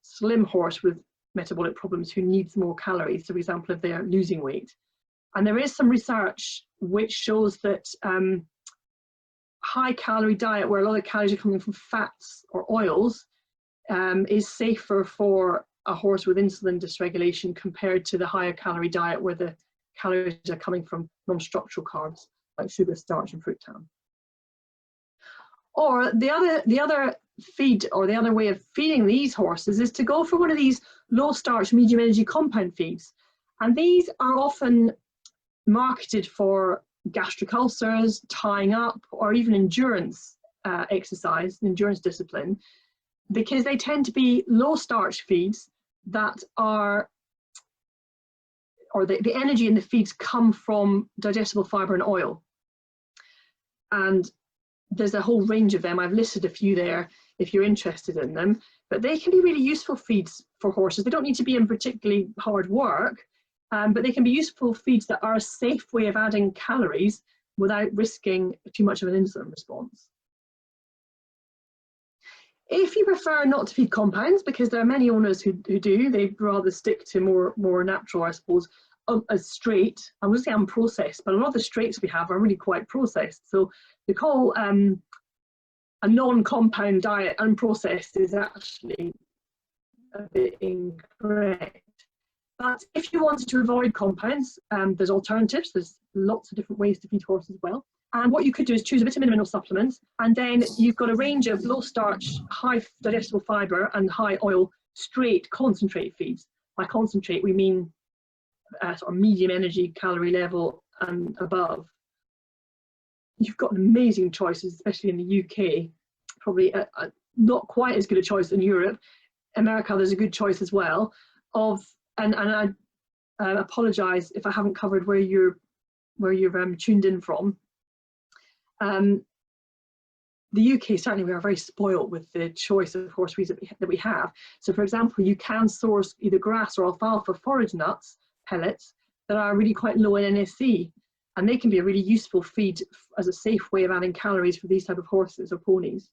slim horse with metabolic problems who needs more calories. So for example, if they are losing weight. And there is some research which shows that high calorie diet where a lot of calories are coming from fats or oils is safer for a horse with insulin dysregulation compared to the higher calorie diet where the calories are coming from non-structural carbs like sugar, starch and fructan. Or the other feed, or the other way of feeding these horses, is to go for one of these low starch, medium energy compound feeds. And these are often marketed for gastric ulcers, tying up, or even endurance exercise, endurance discipline, because they tend to be low starch feeds that are, or the energy in the feeds come from digestible fiber and oil. And there's a whole range of them. I've listed a few there if you're interested in them, but they can be really useful feeds for horses. They don't need to be in particularly hard work, but they can be useful feeds that are a safe way of adding calories without risking too much of an insulin response. If you prefer not to feed compounds, because there are many owners who do, they'd rather stick to more natural, I suppose, as straight. I would say unprocessed, but a lot of the straights we have are really quite processed. So they call a non-compound diet unprocessed is actually a bit incorrect. But if you wanted to avoid compounds, there's alternatives. There's lots of different ways to feed horses as well. And what you could do is choose a vitamin and mineral supplement, and then you've got a range of low starch, high digestible fiber and high oil straight concentrate feeds. By concentrate, we mean sort of medium energy calorie level and above. You've got amazing choices, especially in the UK. Probably not quite as good a choice in Europe. America, there's a good choice as well. And I apologise if I haven't covered where you're tuned in from. The UK, certainly we are very spoiled with the choice of horse feeds that we have. So for example, you can source either grass or alfalfa forage nuts, pellets, that are really quite low in NSC. And they can be a really useful feed as a safe way of adding calories for these type of horses or ponies.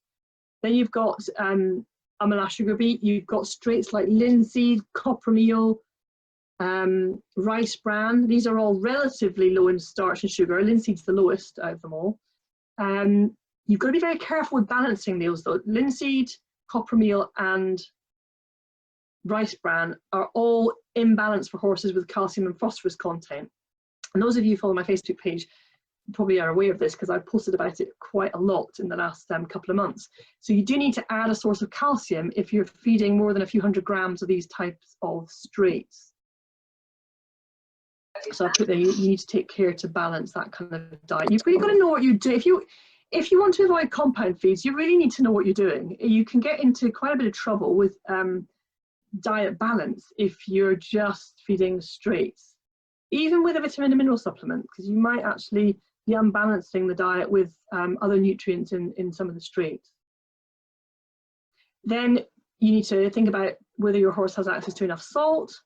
Then you've got amylax sugar beet, you've got straights like linseed, copper meal, rice bran. These are all relatively low in starch and sugar. Linseed's the lowest out of them all. You've got to be very careful with balancing those though. Linseed, copper meal and rice bran are all imbalanced for horses with calcium and phosphorus content. And those of you who follow my Facebook page probably are aware of this because I've posted about it quite a lot in the last couple of months. So you do need to add a source of calcium if you're feeding more than a few hundred grams of these types of straights. So I put there, you need to take care to balance that kind of diet. You've really got to know what you do. If you want to avoid compound feeds, you really need to know what you're doing. You can get into quite a bit of trouble with diet balance if you're just feeding straights, even with a vitamin and mineral supplement, because you might actually be unbalancing the diet with other nutrients in some of the straights. Then you need to think about whether your horse has access to enough salt.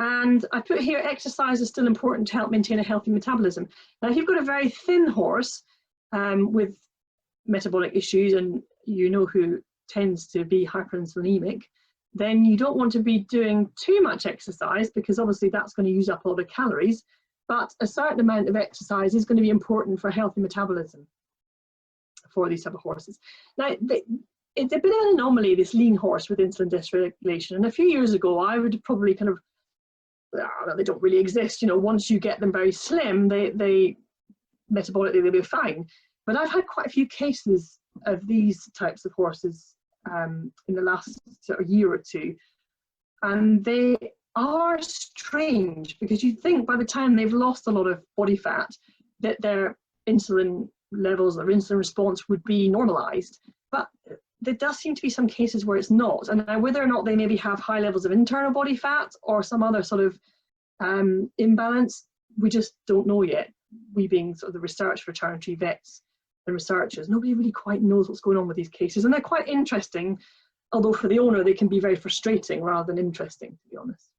And I put here, exercise is still important to help maintain a healthy metabolism. Now, if you've got a very thin horse with metabolic issues, and you know who tends to be hyperinsulinemic, then you don't want to be doing too much exercise because obviously that's going to use up a lot of calories. But a certain amount of exercise is going to be important for healthy metabolism for these type of horses. Now, it's a bit of an anomaly, this lean horse with insulin dysregulation. And a few years ago, I would probably kind of, they don't really exist. You know, once you get them very slim, they metabolically they'll be fine. But I've had quite a few cases of these types of horses in the last sort of year or two, and they are strange because you'd think by the time they've lost a lot of body fat that their insulin levels or insulin response would be normalized, but there does seem to be some cases where it's not. And whether or not they maybe have high levels of internal body fat or some other sort of imbalance, we just don't know yet. We being sort of the research fraternity, vets and researchers, nobody really quite knows what's going on with these cases, and they're quite interesting, although for the owner they can be very frustrating rather than interesting, to be honest.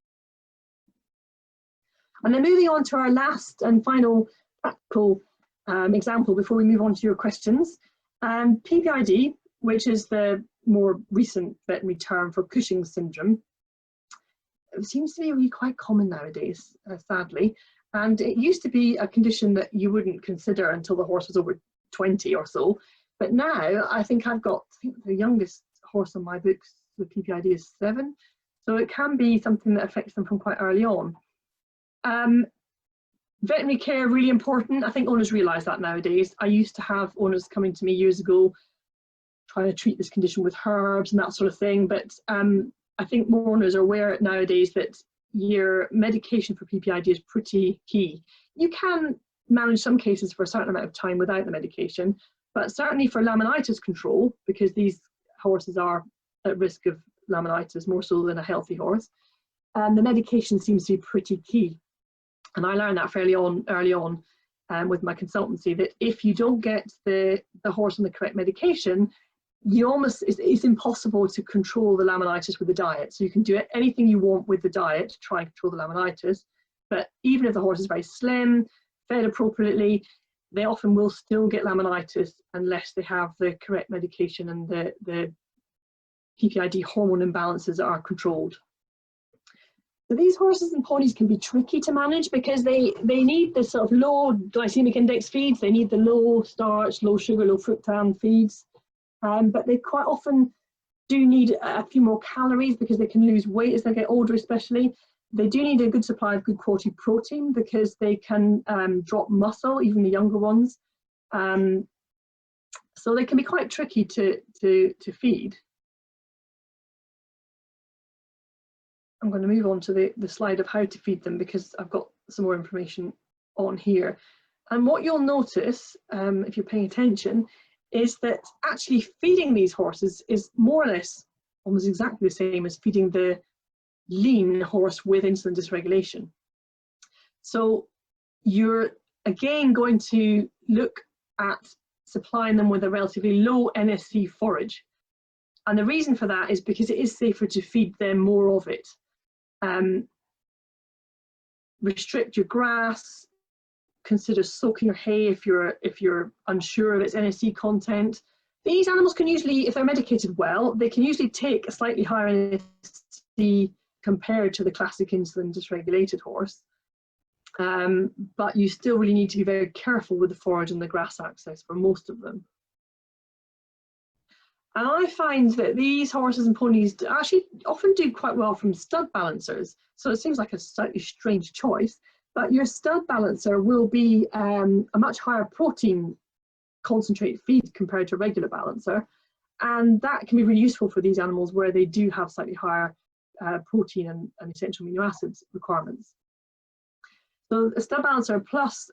And then moving on to our last and final practical example before we move on to your questions, PPID, which is the more recent veterinary term for Cushing syndrome. It seems to be really quite common nowadays, sadly, and it used to be a condition that you wouldn't consider until the horse was over 20 or so, but now I think the youngest horse on my books with PPID is 7, so it can be something that affects them from quite early on. Veterinary care really important. I think owners realise that nowadays. I used to have owners coming to me years ago trying to treat this condition with herbs and that sort of thing, but I think more owners are aware nowadays that your medication for PPID is pretty key. You can manage some cases for a certain amount of time without the medication, but certainly for laminitis control, because these horses are at risk of laminitis more so than a healthy horse, the medication seems to be pretty key. And I learned that fairly early on with my consultancy, that if you don't get the horse on the correct medication, it's impossible to control the laminitis with the diet. So you can do anything you want with the diet to try and control the laminitis, but even if the horse is very slim, fed appropriately, they often will still get laminitis unless they have the correct medication and the PPID hormone imbalances are controlled. So these horses and ponies can be tricky to manage because they need the sort of low glycemic index feeds, they need the low starch, low sugar, low fructan feeds, but they quite often do need a few more calories because they can lose weight as they get older especially. They do need a good supply of good quality protein because they can drop muscle, even the younger ones. So they can be quite tricky to feed. I'm going to move on to the slide of how to feed them because I've got some more information on here. And what you'll notice, if you're paying attention, is that actually feeding these horses is more or less almost exactly the same as feeding the lean horse with insulin dysregulation. So you're again going to look at supplying them with a relatively low NSC forage. And the reason for that is because it is safer to feed them more of it. Restrict your grass, consider soaking your hay if you're unsure of its NSC content. These animals can usually, if they're medicated well, they can usually take a slightly higher NSC compared to the classic insulin dysregulated horse. But you still really need to be very careful with the forage and the grass access for most of them. And I find that these horses and ponies actually often do quite well from stud balancers. So it seems like a slightly strange choice, but your stud balancer will be a much higher protein concentrate feed compared to a regular balancer. And that can be really useful for these animals where they do have slightly higher protein and essential amino acids requirements. So a stud balancer plus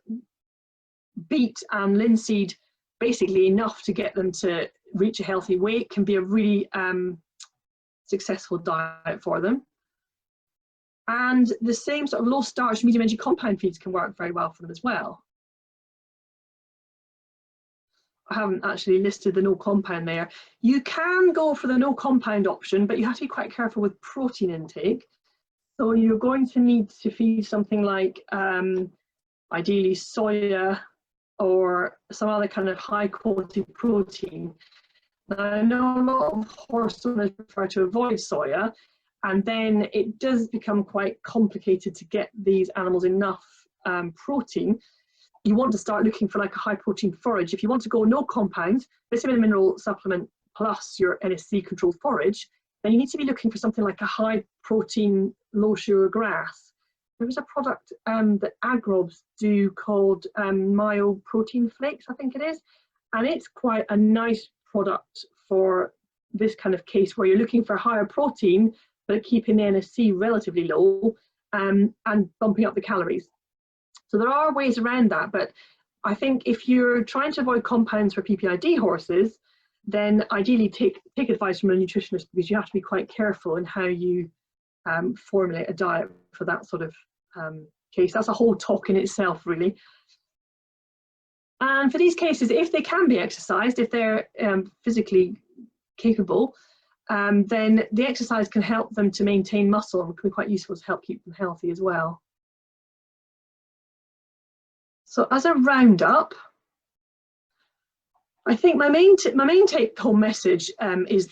beet and linseed, basically enough to get them to reach a healthy weight, can be a really successful diet for them. And the same sort of low starch, medium energy compound feeds can work very well for them as well. I haven't actually listed the no compound there. You can go for the no compound option, but you have to be quite careful with protein intake. So you're going to need to feed something like ideally soya or some other kind of high quality protein. Now, I know a lot of horse owners prefer to avoid soya, and then it does become quite complicated to get these animals enough protein. You want to start looking for like a high protein forage. If you want to go no compound, vitamin and mineral supplement plus your NSC controlled forage, then you need to be looking for something like a high protein, low sugar grass. There is a product that Agrobs do called Myo Protein Flakes, I think it is. And it's quite a nice product for this kind of case where you're looking for higher protein, but keeping the NSC relatively low and bumping up the calories. So there are ways around that, but I think if you're trying to avoid compounds for PPID horses, then ideally take advice from a nutritionist, because you have to be quite careful in how you formulate a diet for that sort of case. That's a whole talk in itself, really. And for these cases, if they can be exercised, if they're physically capable, then the exercise can help them to maintain muscle and can be quite useful to help keep them healthy as well. So as a roundup, I think my main take-home message is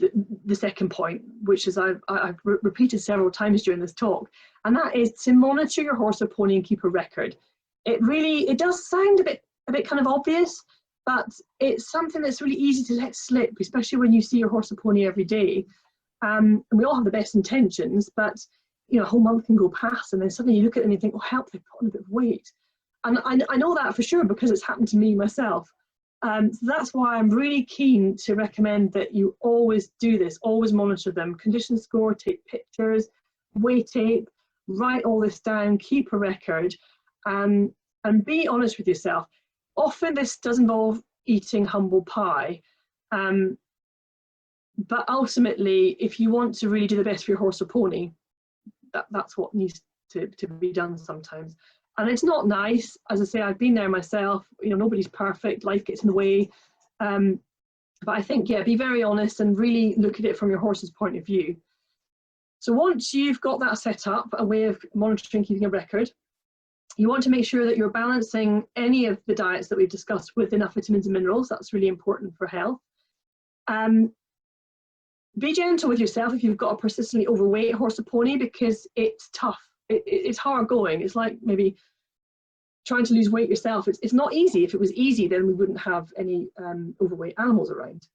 the second point, which is I've repeated several times during this talk, and that is to monitor your horse or pony and keep a record. It does sound a bit kind of obvious, but it's something that's really easy to let slip, especially when you see your horse or pony every day. And we all have the best intentions, but you know, a whole month can go past, and then suddenly you look at them and you think, oh, help, they've put on a bit of weight. And I know that for sure because it's happened to me myself. So that's why I'm really keen to recommend that you always do this, always monitor them, condition score, take pictures, weigh tape, write all this down, keep a record, and be honest with yourself. Often this does involve eating humble pie, but ultimately, if you want to really do the best for your horse or pony, that's what needs to be done sometimes. And it's not nice, as I say, I've been there myself, you know, nobody's perfect, life gets in the way. But I think, yeah, be very honest and really look at it from your horse's point of view. So once you've got that set up, a way of monitoring, keeping a record, you want to make sure that you're balancing any of the diets that we've discussed with enough vitamins and minerals. That's really important for health. Be gentle with yourself if you've got a persistently overweight horse or pony, because it's tough. It's hard going. It's like maybe trying to lose weight yourself. It's not easy. If it was easy, then we wouldn't have any overweight animals around.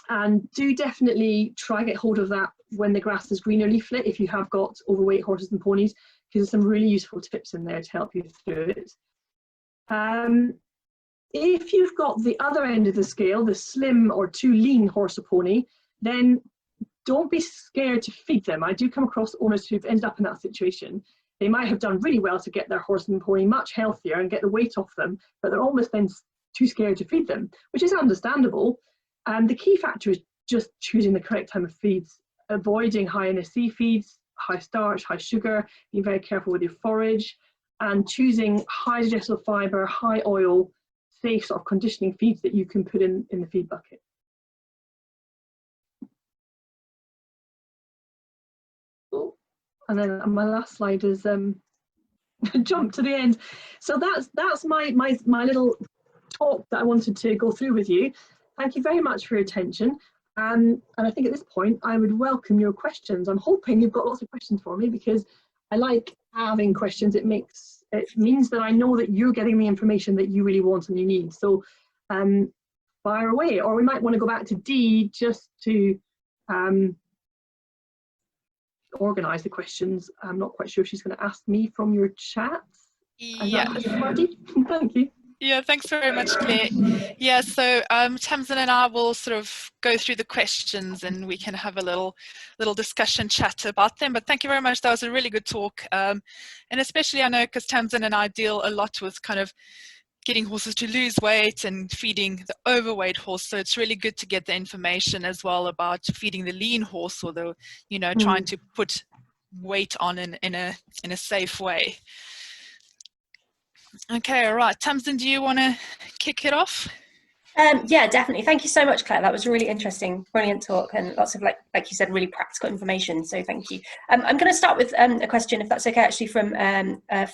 And do definitely try get hold of that when the grass is green or leaflet if you have got overweight horses and ponies, because there's some really useful tips in there to help you through it. If you've got the other end of the scale, the slim or too lean horse or pony, then don't be scared to feed them. I do come across owners who've ended up in that situation. They might have done really well to get their horse and pony much healthier and get the weight off them, but they're almost then too scared to feed them, which is understandable. The key factor is just choosing the correct time of feeds, avoiding high NSC feeds, high starch, high sugar, being very careful with your forage, and choosing high digestible fibre, high oil, safe sort of conditioning feeds that you can put in the feed bucket. And then my last slide is jump to the end. So that's my little talk that I wanted to go through with you. Thank you very much for your attention. And I think at this point, I would welcome your questions. I'm hoping you've got lots of questions for me, because I like having questions. It means that I know that you're getting the information that you really want and you need. So fire away. Or we might want to go back to Dee just to organise the questions. I'm not quite sure if she's going to ask me from your chat. Yeah. Thank you. Yeah, thanks very much, Claire. Yeah, so Tamsin and I will sort of go through the questions and we can have a little discussion chat about them. But thank you very much. That was a really good talk. And especially I know because Tamsin and I deal a lot with kind of getting horses to lose weight and feeding the overweight horse. So it's really good to get the information as well about feeding the lean horse, or the, you know, trying to put weight on in a safe way. Okay, all right. Tamsin, do you want to kick it off? Yeah, definitely. Thank you so much, Claire. That was really interesting, brilliant talk, and lots of, like you said, really practical information. So thank you. I'm going to start with a question, if that's okay, actually from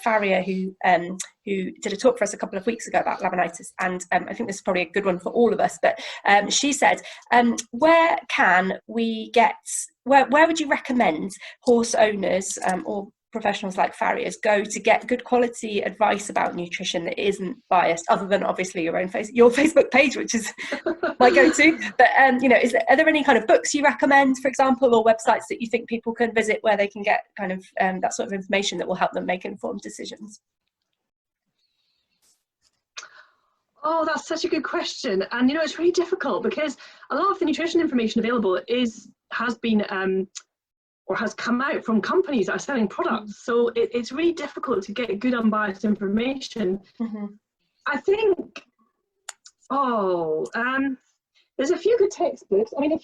Faria, who did a talk for us a couple of weeks ago about laminitis, and I think this is probably a good one for all of us. But she said, where can we get? Where would you recommend horse owners or professionals like farriers go to get good quality advice about nutrition that isn't biased, other than obviously your Facebook page, which is my go-to? But are there any kind of books you recommend, for example, or websites that you think people can visit where they can get kind of that sort of information that will help them make informed decisions? Oh, that's such a good question. And it's really difficult because a lot of the nutrition information available has come out from companies that are selling products. So it's really difficult to get good unbiased information. Mm-hmm. I think, there's a few good textbooks. I mean,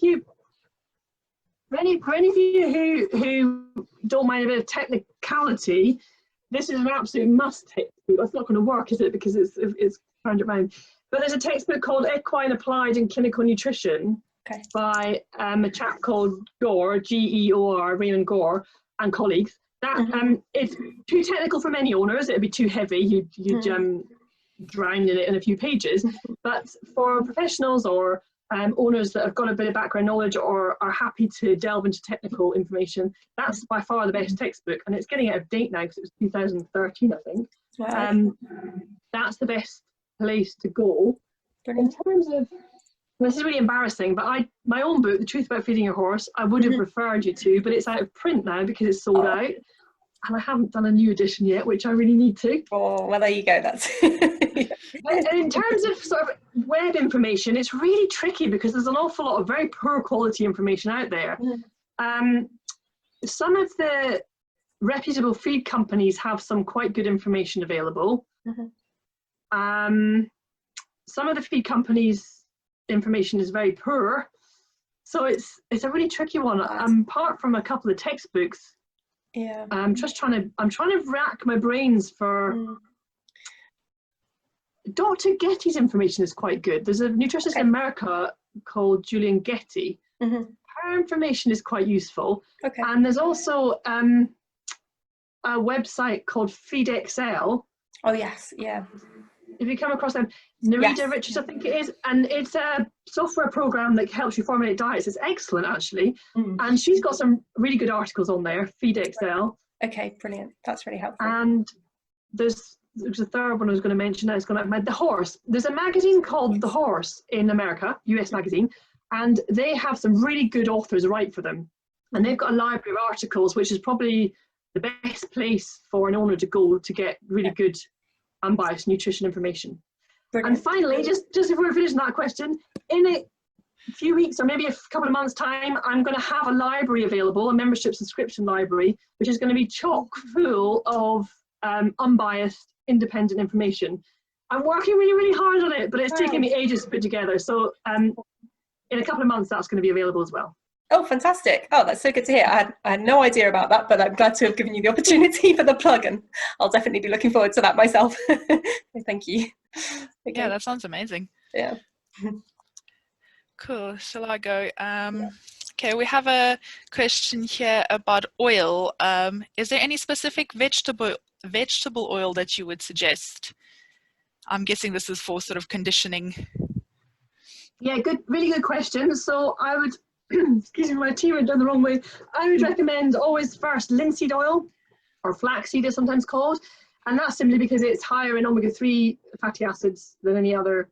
for any of you who don't mind a bit of technicality, this is an absolute must textbook. That's not going to work, is it? Because it's turned it around. But there's a textbook called Equine Applied in Clinical Nutrition, okay, by a chap called Gore, G-E-O-R, Raymond Gore, and colleagues. That it's too technical for many owners. It'd be too heavy. You'd drown in it in a few pages. But for professionals or owners that have got a bit of background knowledge or are happy to delve into technical information, that's by far the best textbook. And it's getting out of date now because it was 2013, I think. wow. That's the best place to go. Brilliant. In terms of, this is really embarrassing, but my own book, The Truth About Feeding Your Horse, I would have referred you to, but it's out of print now because it's sold out. And I haven't done a new edition yet, which I really need to. Oh, well, there you go. That's And in terms of sort of web information, it's really tricky because there's an awful lot of very poor quality information out there. Some of the reputable feed companies have some quite good information available. Some of the feed companies' information is very poor, so it's a really tricky one. Apart from a couple of textbooks, I'm trying to rack my brains for. Dr. Getty's information is quite good. There's a nutritionist in America called Julian Getty. Her information is quite useful. And there's also a website called FeedXL. Oh yes, yeah. If you come across them, Narita Richards, I think it is, and it's a software program that helps you formulate diets. It's excellent, actually, and she's got some really good articles on there. FeedXL. Okay, brilliant. That's really helpful. And there's a third one I was going to mention. Now it's going to The Horse. There's a magazine called The Horse in America, US magazine, and they have some really good authors write for them, and they've got a library of articles, which is probably the best place for an owner to go to get really good unbiased nutrition information. Brilliant. And finally, just if we're finishing that question, in a few weeks or maybe a couple of months' time, I'm going to have a library available, a membership subscription library, which is going to be chock full of unbiased, independent information. I'm working really, really hard on it, but it's taken me ages to put together. So in a couple of months, that's going to be available as well. Oh, fantastic. Oh, that's so good to hear. I had no idea about that, but I'm glad to have given you the opportunity for the plug, and I'll definitely be looking forward to that myself. Thank you. Okay. Yeah, that sounds amazing. Yeah. Cool. Shall I go? Okay, we have a question here about oil. Is there any specific vegetable oil that you would suggest? I'm guessing this is for sort of conditioning. Yeah, really good question. So I would, excuse me, my tea went down the wrong way. I would recommend always first linseed oil, or flaxseed is sometimes called, and that's simply because it's higher in omega-3 fatty acids than any other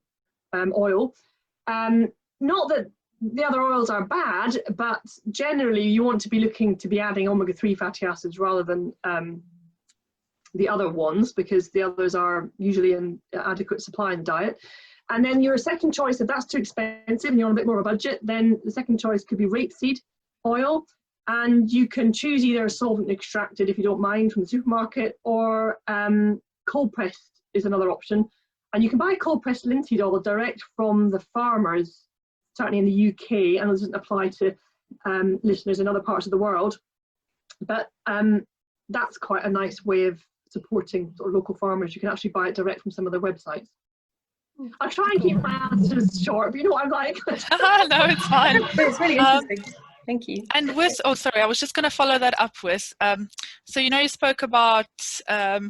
oil. Not that the other oils are bad, but generally you want to be looking to be adding omega-3 fatty acids rather than the other ones, because the others are usually in adequate supply in the diet. And then your second choice, if that's too expensive and you're on a bit more of a budget, then the second choice could be rapeseed oil. And you can choose either solvent extracted, if you don't mind, from the supermarket, or cold pressed is another option. And you can buy cold pressed linseed oil direct from the farmers, certainly in the UK, and it doesn't apply to listeners in other parts of the world. But that's quite a nice way of supporting sort of local farmers. You can actually buy it direct from some of their websites. I'll try and keep my answers short, but you know what I'm like. No, it's fine. It's really interesting. Thank you. And with, oh, sorry, I was just going to follow that up with, so, you know, you spoke about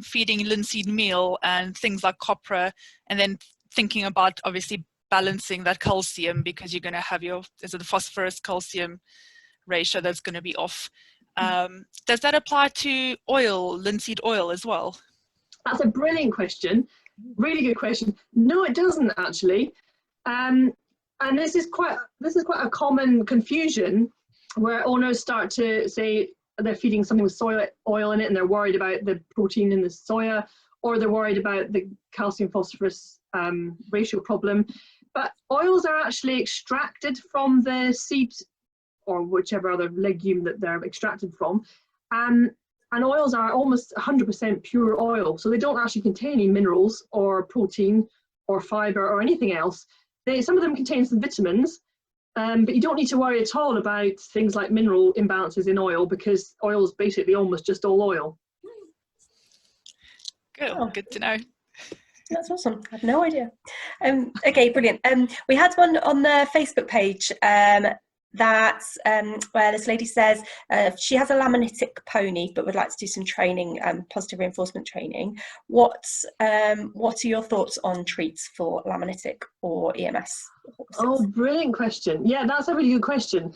feeding linseed meal and things like copra, and then thinking about obviously balancing that calcium, because you're going to have your, is it the phosphorus calcium ratio that's going to be off. Does that apply to oil, linseed oil as well? That's a brilliant question. Really good question. No, it doesn't actually. And this is quite a common confusion where owners start to say they're feeding something with soy oil in it and they're worried about the protein in the soya, or they're worried about the calcium phosphorus ratio problem. But oils are actually extracted from the seeds or whichever other legume that they're extracted from. And oils are almost 100% pure oil. So they don't actually contain any minerals or protein or fiber or anything else. Some of them contain some vitamins, but you don't need to worry at all about things like mineral imbalances in oil, because oil is basically almost just all oil. Good, good to know. That's awesome. I had no idea. Okay, brilliant. We had one on the Facebook page that's where this lady says she has a laminitic pony but would like to do some training, positive reinforcement training. What are your thoughts on treats for laminitic or EMS horses? Oh, brilliant question. Yeah, that's a really good question.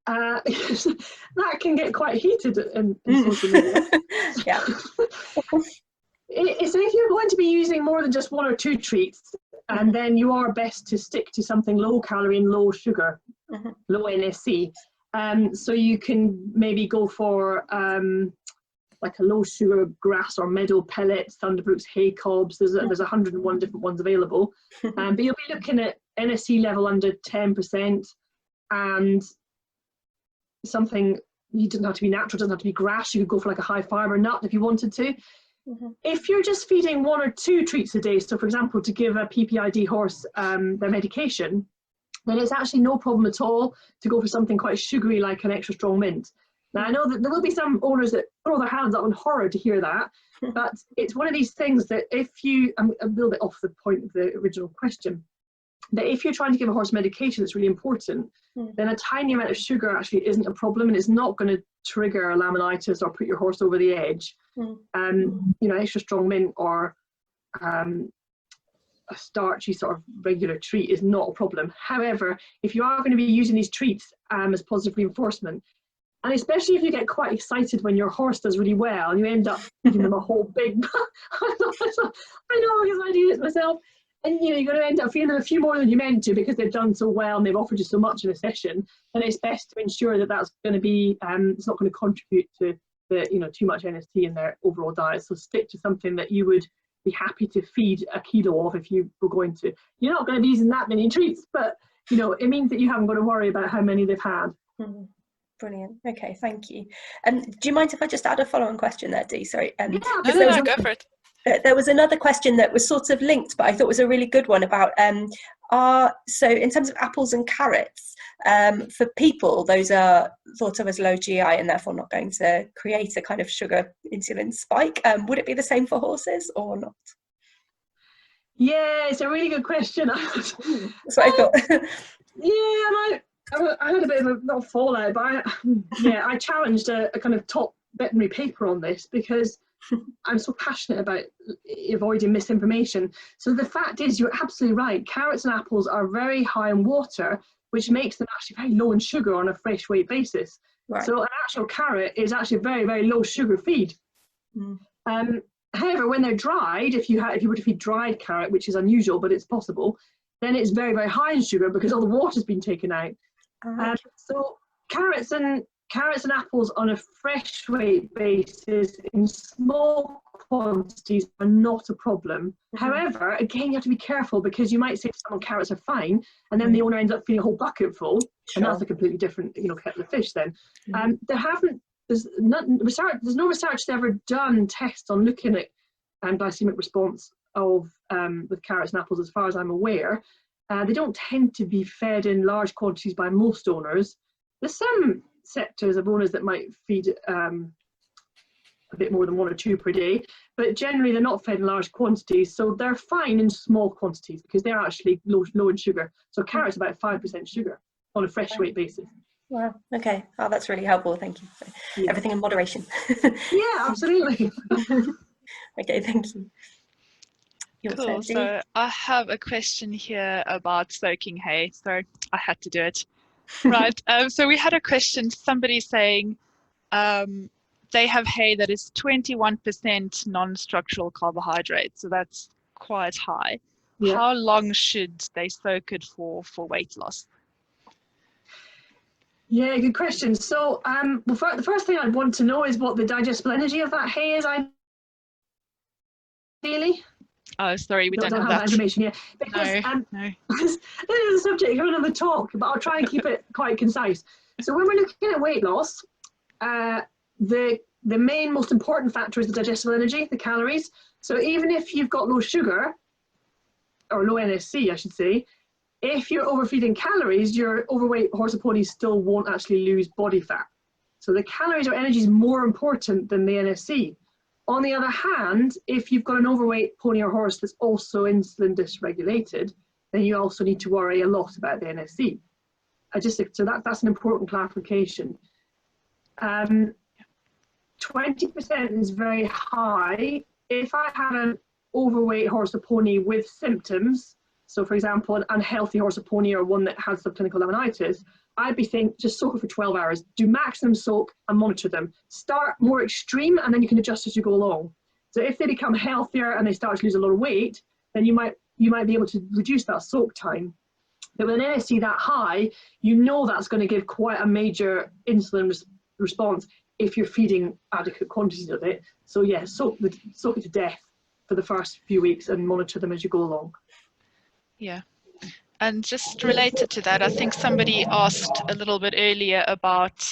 That can get quite heated in social media. Yeah. So if you're going to be using more than just one or two treats, and then you are best to stick to something low calorie and low sugar, low NSC. So you can maybe go for like a low sugar grass or meadow pellet, Thunderbrooks, hay cobs. There's 101 different ones available. But you'll be looking at NSC level under 10%, and something, you doesn't have to be natural, doesn't have to be grass. You could go for like a high fiber nut if you wanted to. If you're just feeding one or two treats a day, so for example, to give a PPID horse their medication, then it's actually no problem at all to go for something quite sugary like an extra strong mint. Now, I know that there will be some owners that throw their hands up in horror to hear that, but it's one of these things that if you, I'm a little bit off the point of the original question, that if you're trying to give a horse medication that's really important, then a tiny amount of sugar actually isn't a problem, and it's not going to trigger a laminitis or put your horse over the edge. You know, extra strong mint or a starchy sort of regular treat is not a problem. However, if you are going to be using these treats as positive reinforcement, and especially if you get quite excited when your horse does really well and you end up giving them a whole big I know because I do this myself, and you know, you're going to end up feeding them a few more than you meant to because they've done so well and they've offered you so much in a session, then it's best to ensure that that's going to be it's not going to contribute to the, you know, too much NST in their overall diet. So stick to something that you would be happy to feed a kilo of if you were going to. You're not going to be using that many treats, but you know, it means that you haven't got to worry about how many they've had. Brilliant. Okay, thank you. Do you mind if I just add a follow-on question there, Dee? Sorry. Yeah, no, go for it. There was another question that was sort of linked, but I thought was a really good one about so in terms of apples and carrots, for people, those are thought of as low GI and therefore not going to create a kind of sugar insulin spike. Would it be the same for horses or not? Yeah, it's a really good question. That's what I thought. Yeah, I had a bit of a, not fallout, but I challenged a kind of top veterinary paper on this because I'm so passionate about avoiding misinformation. So the fact is, you're absolutely right. Carrots and apples are very high in water, which makes them actually very low in sugar on a fresh weight basis. Right. So an actual carrot is actually a very, very low sugar feed. However, when they're dried, if you were to feed dried carrot, which is unusual, but it's possible, then it's very, very high in sugar because all the water's been taken out. So carrots and apples on a fresh weight basis in small quantities are not a problem. However, again, you have to be careful because you might say to someone carrots are fine, and then the owner ends up feeding a whole bucket full, and that's a completely different, you know, kettle of fish. Then there's no research ever done tests on looking at glycemic response of with carrots and apples, as far as I'm aware. They don't tend to be fed in large quantities by most owners. There's some sectors of owners that might feed a bit more than 1 or 2 per day, but generally they're not fed in large quantities, so they're fine in small quantities because they're actually low in sugar. So carrots about 5% sugar on a fresh weight basis. Wow. Okay. Oh, that's really helpful. Thank you. Yeah. Everything in moderation. Yeah, absolutely. Okay. Thank you. Cool. So I have a question here about soaking hay. So I had to do it. Right. So we had a question, somebody saying, they have hay that is 21% non-structural carbohydrate, so that's quite high. Yeah. How long should they soak it for weight loss? Yeah, good question. So, the first thing I'd want to know is what the digestible energy of that hay is, ideally. Oh, sorry, we don't have have that that information. Yeah, because no. this is a subject for another talk, but I'll try and keep it quite concise. So, when we're looking at weight loss, the main, most important factor is the digestible energy, the calories. So, even if you've got low sugar or low NSC, I should say, if you're overfeeding calories, your overweight horse or pony still won't actually lose body fat. So the calories or energy is more important than the NSC. On the other hand, if you've got an overweight pony or horse that's also insulin dysregulated, then you also need to worry a lot about the NSC. So that's an important clarification. 20% is very high. If I had an overweight horse or pony with symptoms, so for example, an unhealthy horse or pony or one that has subclinical laminitis, I'd be thinking, just soak it for 12 hours, do maximum soak and monitor them. Start more extreme and then you can adjust as you go along. So if they become healthier and they start to lose a lot of weight, then you might be able to reduce that soak time. But with an NSC that high, you know that's going to give quite a major insulin response if you're feeding adequate quantities of it. So yeah, soak it to death for the first few weeks and monitor them as you go along. Yeah. And just related to that, I think somebody asked a little bit earlier about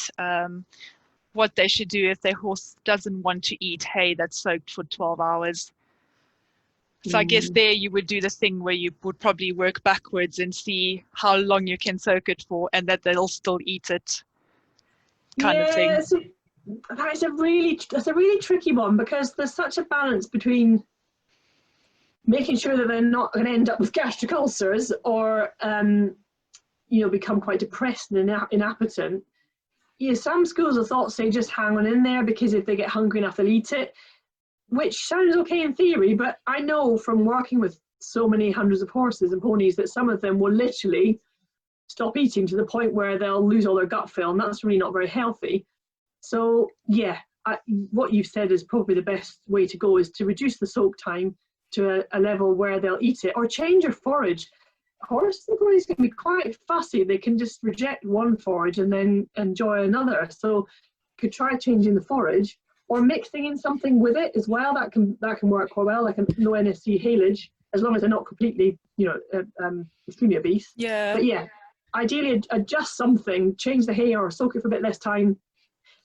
what they should do if their horse doesn't want to eat hay that's soaked for 12 hours. So I guess there you would do the thing where you would probably work backwards and see how long you can soak it for and that they'll still eat it kind of thing. That's a really tricky one because there's such a balance between making sure that they're not going to end up with gastric ulcers or become quite depressed and inappetent. Some schools of thought say just hang on in there because if they get hungry enough they'll eat it, which sounds okay in theory, but I know from working with so many hundreds of horses and ponies that some of them will literally stop eating to the point where they'll lose all their gut fill, and that's really not very healthy. So yeah, what you've said is probably the best way to go, is to reduce the soak time to a level where they'll eat it, or change your forage. Horses and ponies can be quite fussy. They can just reject one forage and then enjoy another. So you could try changing the forage or mixing in something with it as well. That can work quite well, like a low NSC haylage, as long as they're not completely, extremely obese. Yeah. But yeah, ideally adjust something, change the hay or soak it for a bit less time,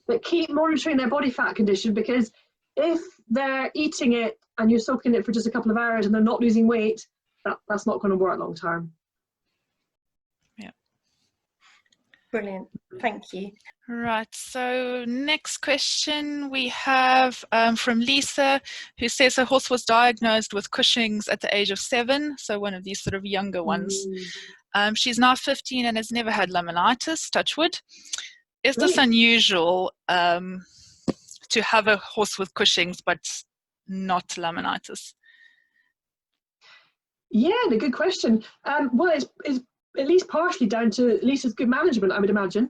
but keep monitoring their body fat condition, because if they're eating it and you're soaking it for just a couple of hours and they're not losing weight, that's not going to work long term. Yeah. Brilliant. Thank you. Right. So next question we have from Lisa, who says her horse was diagnosed with Cushing's at the age of 7. So one of these sort of younger ones. She's now 15 and has never had laminitis, touch wood. Is this unusual to have a horse with Cushing's but not laminitis? Yeah, a good question. Well, it's at least partially down to Lisa's good management, I would imagine.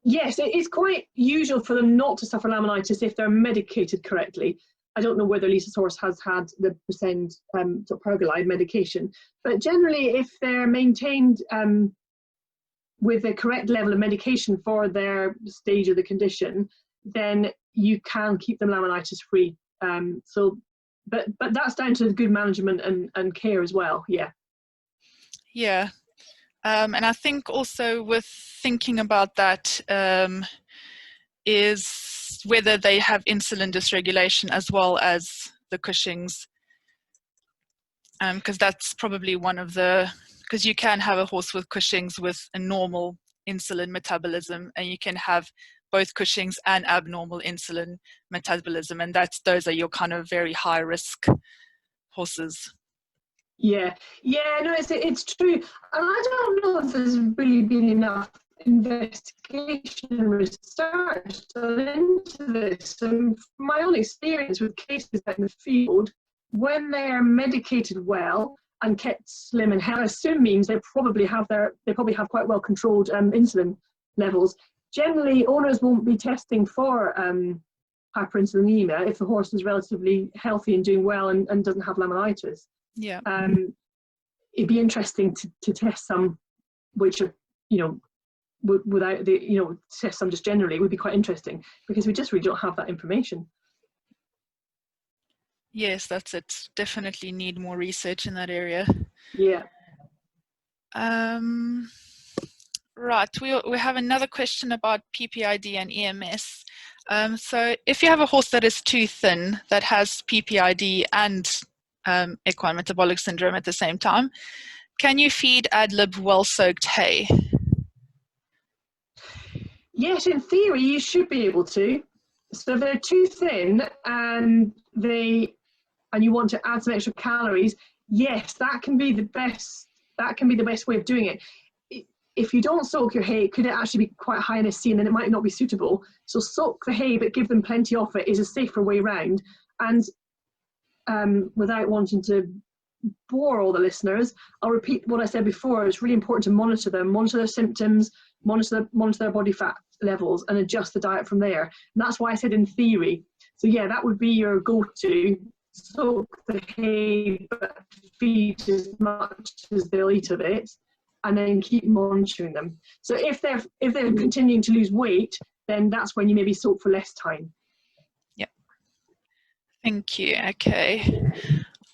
Yes, it is quite usual for them not to suffer laminitis if they're medicated correctly. I don't know whether Lisa's horse has had the percent pergolide medication, but generally if they're maintained with the correct level of medication for their stage of the condition, then you can keep them laminitis free. But that's down to good management and care as well. Yeah. Yeah. And I think also with thinking about that is whether they have insulin dysregulation as well as the Cushing's, because that's probably one of the, because you can have a horse with Cushing's with a normal insulin metabolism, and you can have both Cushing's and abnormal insulin metabolism, and those are your kind of very high risk horses. Yeah, no, it's true, and I don't know if there's really been enough investigation and research done into this. And from my own experience with cases out in the field, when they are medicated well and kept slim and healthy, I assume means they probably have quite well controlled insulin levels. generally owners won't be testing for hyperinsulinemia if the horse is relatively healthy and doing well and doesn't have laminitis. Yeah. It'd be interesting to test some which are, without the, test some just generally would be quite interesting, because we just really don't have that information. Yes, that's it. Definitely need more research in that area. Yeah. Right, we have another question about PPID and EMS. So if you have a horse that is too thin, that has PPID and equine metabolic syndrome at the same time, can you feed ad lib well-soaked hay? Yes, in theory you should be able to. So if they're too thin and you want to add some extra calories, yes, that can be the best way of doing it. If you don't soak your hay, could it actually be quite high in SC, and then it might not be suitable. So soak the hay, but give them plenty of it is a safer way round. And without wanting to bore all the listeners, I'll repeat what I said before. It's really important to monitor them, monitor their symptoms, monitor their body fat levels, and adjust the diet from there. And that's why I said in theory. So yeah, that would be your go-to. Soak the hay, but feed as much as they'll eat of it, and then keep monitoring them. So if they're continuing to lose weight, then that's when you maybe soak for less time. Yep. Thank you. Okay.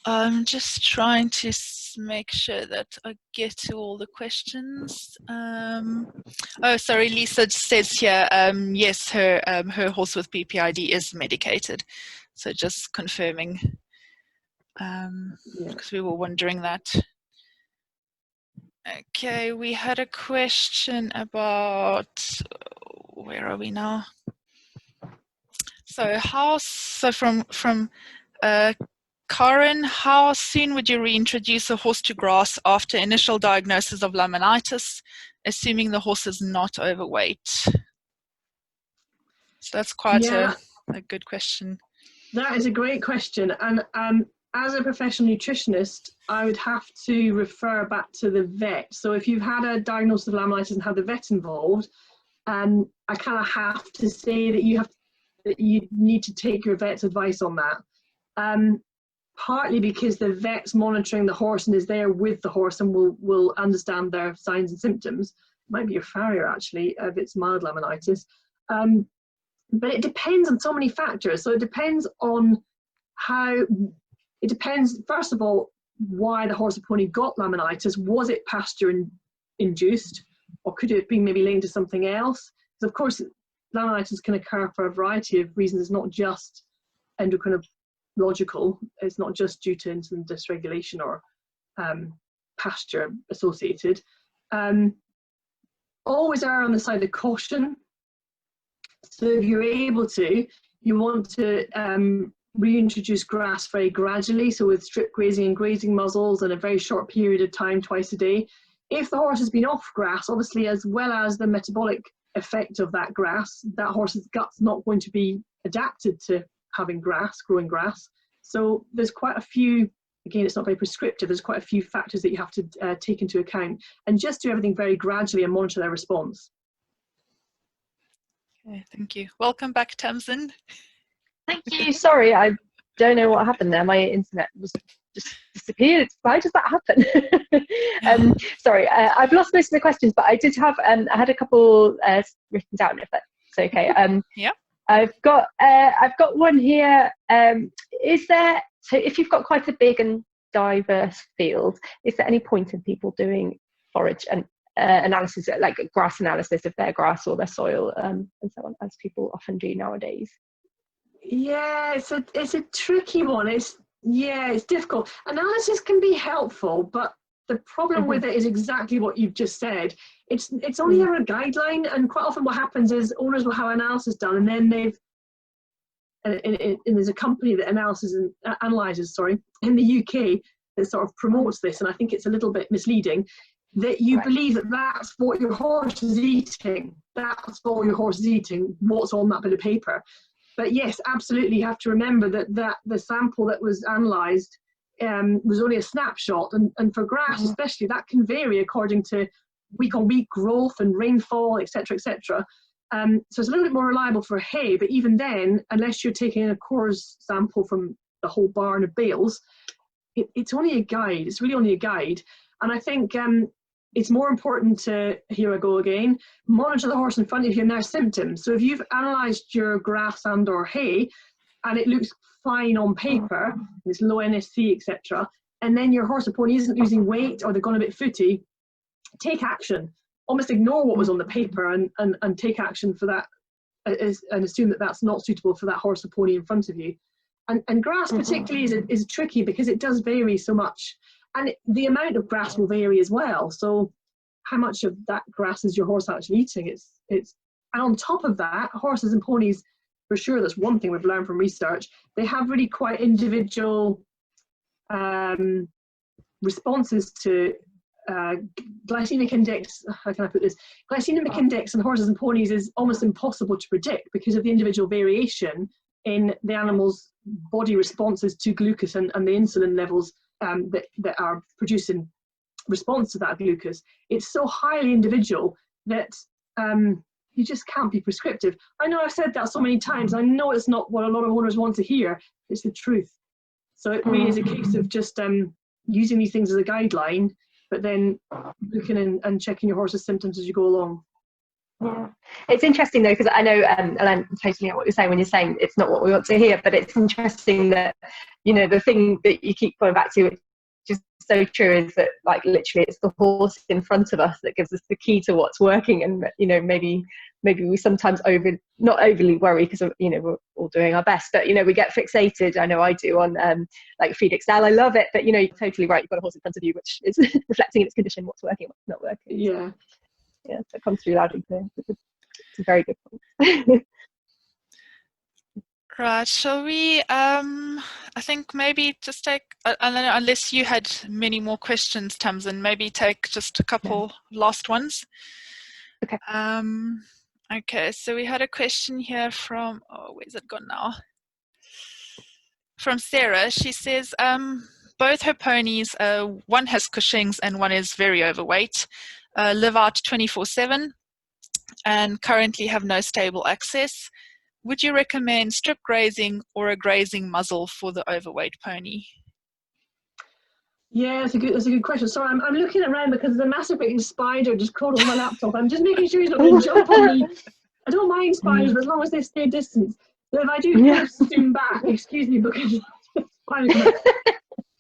I'm just trying to make sure that I get to all the questions. Oh, sorry, Lisa says here, yes, her horse with PPID is medicated. So just confirming, because we were wondering that. Okay, we had a question about, where are we now? So from Karen, how soon would you reintroduce a horse to grass after initial diagnosis of laminitis, assuming the horse is not overweight? So that's quite a good question. That is a great question. And as a professional nutritionist, I would have to refer back to the vet. So if you've had a diagnosis of laminitis and had the vet involved, I kind of have to say that you need to take your vet's advice on that. Partly because the vet's monitoring the horse and is there with the horse and will understand their signs and symptoms. It might be your farrier actually, if it's mild laminitis. But it depends on so many factors. So it depends on first of all, why the horse or pony got laminitis. Was it pasture induced, or could it have been maybe linked to something else? Because of course, laminitis can occur for a variety of reasons. It's not just endocrinological. It's not just due to insulin dysregulation or pasture associated. Always err on the side of caution. So if you're able to, you want to reintroduce grass very gradually, so with strip grazing and grazing muzzles and a very short period of time twice a day. If the horse has been off grass, obviously, as well as the metabolic effect of that grass, that horse's gut's not going to be adapted to having grass, growing grass. So there's quite a few, again, it's not very prescriptive, there's quite a few factors that you have to take into account, and just do everything very gradually and monitor their response. Okay, thank you. Welcome back, Tamsin. Thank you. Sorry, I don't know what happened there. My internet was just disappeared. Why does that happen? Sorry, I've lost most of the questions, but I did have I had a couple written down, if that's okay. Yeah. I've got one here. Is there, so if you've got quite a big and diverse field, is there any point in people doing forage and analysis, like grass analysis of their grass or their soil, and so on, as people often do nowadays? Yeah, it's a tricky one. It's difficult. Analysis can be helpful, but the problem with it is exactly what you've just said. It's only ever a guideline, and quite often what happens is owners will have analysis done, and then and there's a company that analyzes in the UK that sort of promotes this, and I think it's a little bit misleading, that you believe that that's what your horse is eating. That's all your horse is eating, what's on that bit of paper. But yes, absolutely, you have to remember that the sample that was analysed was only a snapshot, and for grass especially, that can vary according to week-on-week growth and rainfall, etc., etc. So it's a little bit more reliable for hay, but even then, unless you're taking a cores sample from the whole barn of bales, it's only a guide. It's really only a guide. And I think it's more important to, here I go again, monitor the horse in front of you and their symptoms. So if you've analysed your grass and or hay, and it looks fine on paper, it's low NSC, etc., and then your horse or pony isn't losing weight or they're gone a bit footy, take action. Almost ignore what was on the paper and take action for that, and assume that that's not suitable for that horse or pony in front of you. And grass particularly is tricky because it does vary so much, and the amount of grass will vary as well. So how much of that grass is your horse actually eating? And on top of that, horses and ponies, for sure, that's one thing we've learned from research, they have really quite individual responses to glycemic index. How can I put this? Glycemic index in horses and ponies is almost impossible to predict because of the individual variation in the animal's body responses to glucose and the insulin levels that are produced in response to that glucose. It's so highly individual that you just can't be prescriptive. I know I've said that so many times. I know it's not what a lot of owners want to hear. It's the truth. So it really is a case of just using these things as a guideline, but then looking and checking your horse's symptoms as you go along. Yeah, it's interesting though, because I know, and I'm totally know what you're saying when you're saying it's not what we want to hear, but it's interesting that, you know, the thing that you keep going back to, which is so true, is that like literally it's the horse in front of us that gives us the key to what's working. And, you know, maybe we sometimes not overly worry because, you know, we're all doing our best, but, you know, we get fixated, I know I do, on like Feed Excel. I love it, but, you know, you're totally right. You've got a horse in front of you, which is reflecting in its condition, what's working, what's not working. Yeah. Yeah, so it comes through loud and clear. It's a very good point. Right, shall we, I think maybe just take, I don't know, unless you had many more questions, Tamsin, maybe take just a couple last ones. Okay. Okay, so we had a question here from, where's it gone now? From Sarah. She says, both her ponies, one has Cushing's and one is very overweight, live out 24/7 and currently have no stable access. Would you recommend strip grazing or a grazing muzzle for the overweight pony? Yeah, that's a good question. Sorry, I'm looking around because there's a massive big spider just crawled on my laptop. I'm just making sure he's not going to jump on me. I don't mind spiders, but as long as they stay distance. So if I do kind of zoom back, excuse me, because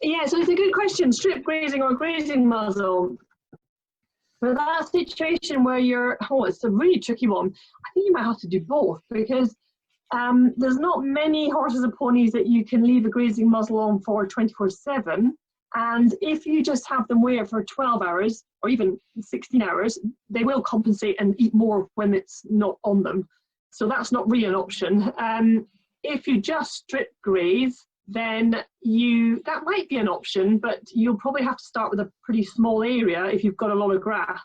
yeah, so it's a good question. Strip grazing or grazing muzzle. For that situation where it's a really tricky one. I think you might have to do both because there's not many horses and ponies that you can leave a grazing muzzle on for 24/7. And if you just have them wear for 12 hours or even 16 hours, they will compensate and eat more when it's not on them. So that's not really an option. If you just strip graze, then that might be an option, but you'll probably have to start with a pretty small area if you've got a lot of grass.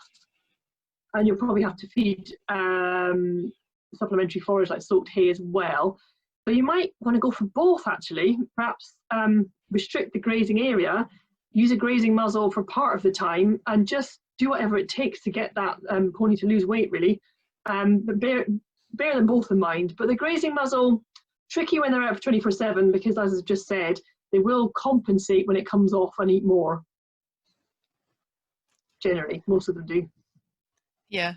And you'll probably have to feed supplementary forage like soaked hay as well. So you might want to go for both actually. Perhaps restrict the grazing area, use a grazing muzzle for part of the time, and just do whatever it takes to get that pony to lose weight really. But bear them both in mind. But the grazing muzzle, tricky when they're out for 24/7 because, as I've just said, they will compensate when it comes off and eat more. Generally, most of them do. Yeah.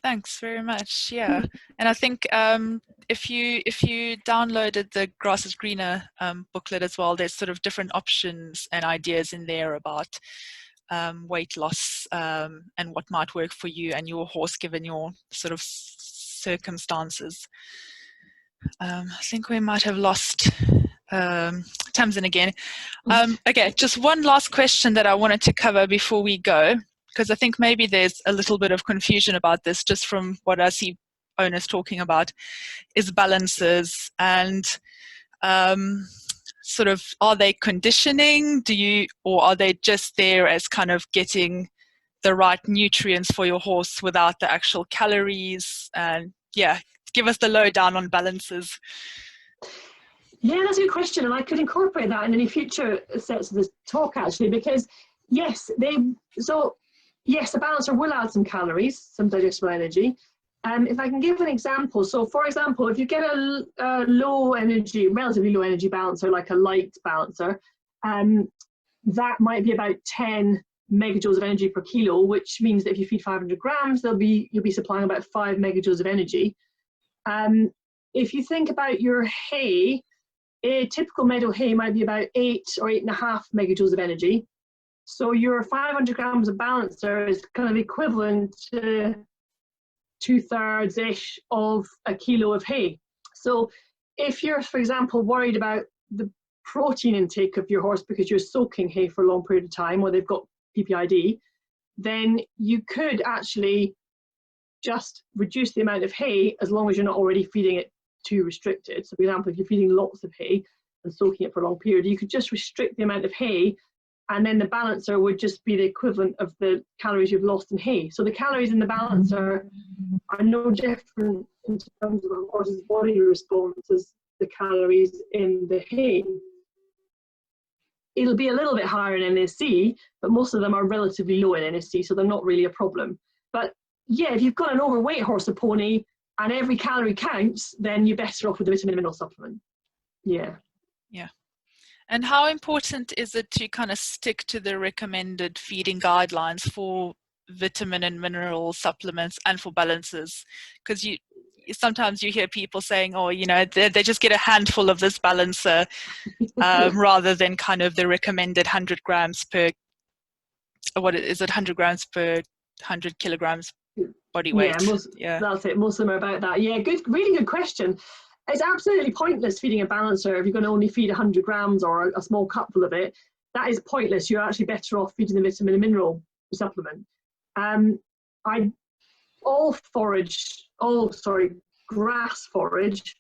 Thanks very much. Yeah, and I think if you downloaded the Grass is Greener booklet as well, there's sort of different options and ideas in there about weight loss and what might work for you and your horse given your sort of circumstances. I think we might have lost Tamsin again. Okay, just one last question that I wanted to cover before we go, because I think maybe there's a little bit of confusion about this just from what I see owners talking about, is balances and sort of, are they conditioning? Or are they just there as kind of getting the right nutrients for your horse without the actual calories? And yeah, give us the lowdown on balances. Yeah, that's a good question, and I could incorporate that in any future sets of this talk actually, because Yes, yes, a balancer will add some calories, some digestible energy. If I can give an example, so for example, if you get a low energy, relatively low energy balancer, like a light balancer, that might be about 10 megajoules of energy per kilo, which means that if you feed 500 grams, you'll be supplying about 5 megajoules of energy. If you think about your hay, a typical meadow hay might be about 8 or 8.5 megajoules of energy. So your 500 grams of balancer is kind of equivalent to 2/3-ish of a kilo of hay. So if you're, for example, worried about the protein intake of your horse because you're soaking hay for a long period of time, or they've got PPID, then you could actually just reduce the amount of hay as long as you're not already feeding it too restricted. So for example, if you're feeding lots of hay and soaking it for a long period, you could just restrict the amount of hay, and then the balancer would just be the equivalent of the calories you've lost in hay. So the calories in the balancer are no different in terms of a horse's body response as the calories in the hay. It'll be a little bit higher in NSC, but most of them are relatively low in NSC, so they're not really a problem. But yeah, if you've got an overweight horse or pony and every calorie counts, then you're better off with the vitamin and mineral supplement. Yeah. Yeah. And how important is it to kind of stick to the recommended feeding guidelines for vitamin and mineral supplements and for balancers? Because sometimes you hear people saying, oh, you know, they just get a handful of this balancer rather than kind of the recommended 100 grams per, what is it, 100 grams per 100 kilograms body weight. That's it. Most of them are about that. Yeah, really good question. It's absolutely pointless feeding a balancer if you're going to only feed 100 grams or a small cupful of it. That is pointless. You're actually better off feeding the vitamin and mineral supplement. Grass forage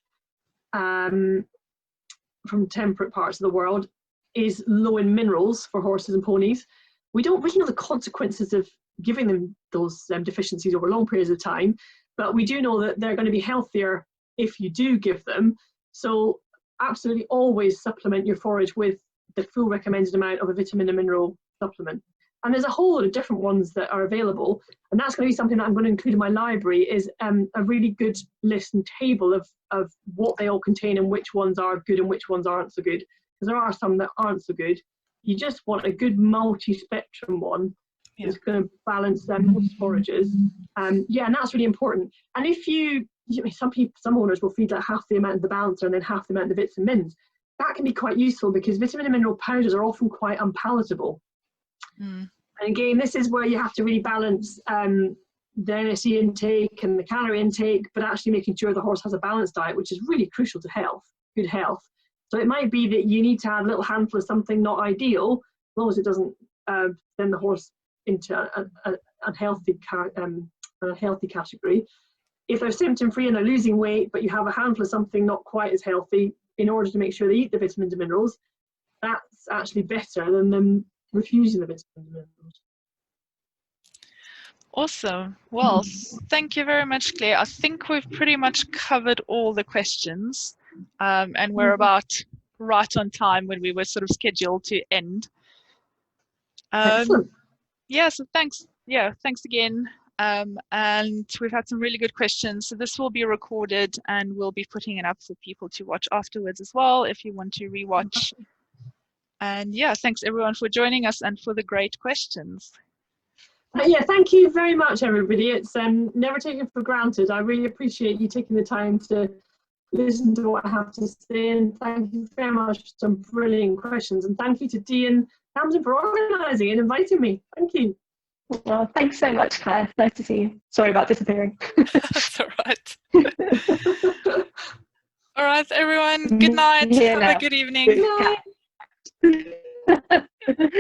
from temperate parts of the world is low in minerals for horses and ponies. We don't really know the consequences of giving them those deficiencies over long periods of time, but we do know that they're going to be healthier if you do give them. So absolutely always supplement your forage with the full recommended amount of a vitamin and mineral supplement. And there's a whole lot of different ones that are available, and that's going to be something that I'm going to include in my library, is a really good list and table of what they all contain and which ones are good and which ones aren't so good, because there are some that aren't so good. You just want a good multi-spectrum one that's going to balance most forages. Yeah, and that's really important. And if some owners will feed like half the amount of the balancer and then half the amount of the vitamins. That can be quite useful because vitamin and mineral powders are often quite unpalatable. And again, this is where you have to really balance the NSE intake and the calorie intake, but actually making sure the horse has a balanced diet, which is really crucial to good health. So it might be that you need to add a little handful of something not ideal, as long as it doesn't send the horse into an unhealthy category. If they're symptom-free and they're losing weight, but you have a handful of something not quite as healthy, in order to make sure they eat the vitamins and minerals, that's actually better than them refusing the vitamins and minerals. Awesome. Well, thank you very much, Claire. I think we've pretty much covered all the questions, and we're about right on time when we were sort of scheduled to end. Excellent. Yeah, so thanks. Yeah, thanks again. And we've had some really good questions. So this will be recorded and we'll be putting it up for people to watch afterwards as well if you want to rewatch. And yeah, thanks everyone for joining us and for the great questions. Yeah, thank you very much, everybody. It's never taken for granted. I really appreciate you taking the time to listen to what I have to say, and thank you very much for some brilliant questions. And thank you to Dee and Tamsin for organising and inviting me. Thank you. Well, thanks so much, Claire. Nice to see you. Sorry about disappearing. That's all right. All right, everyone. Good night. Have a good evening. Good night.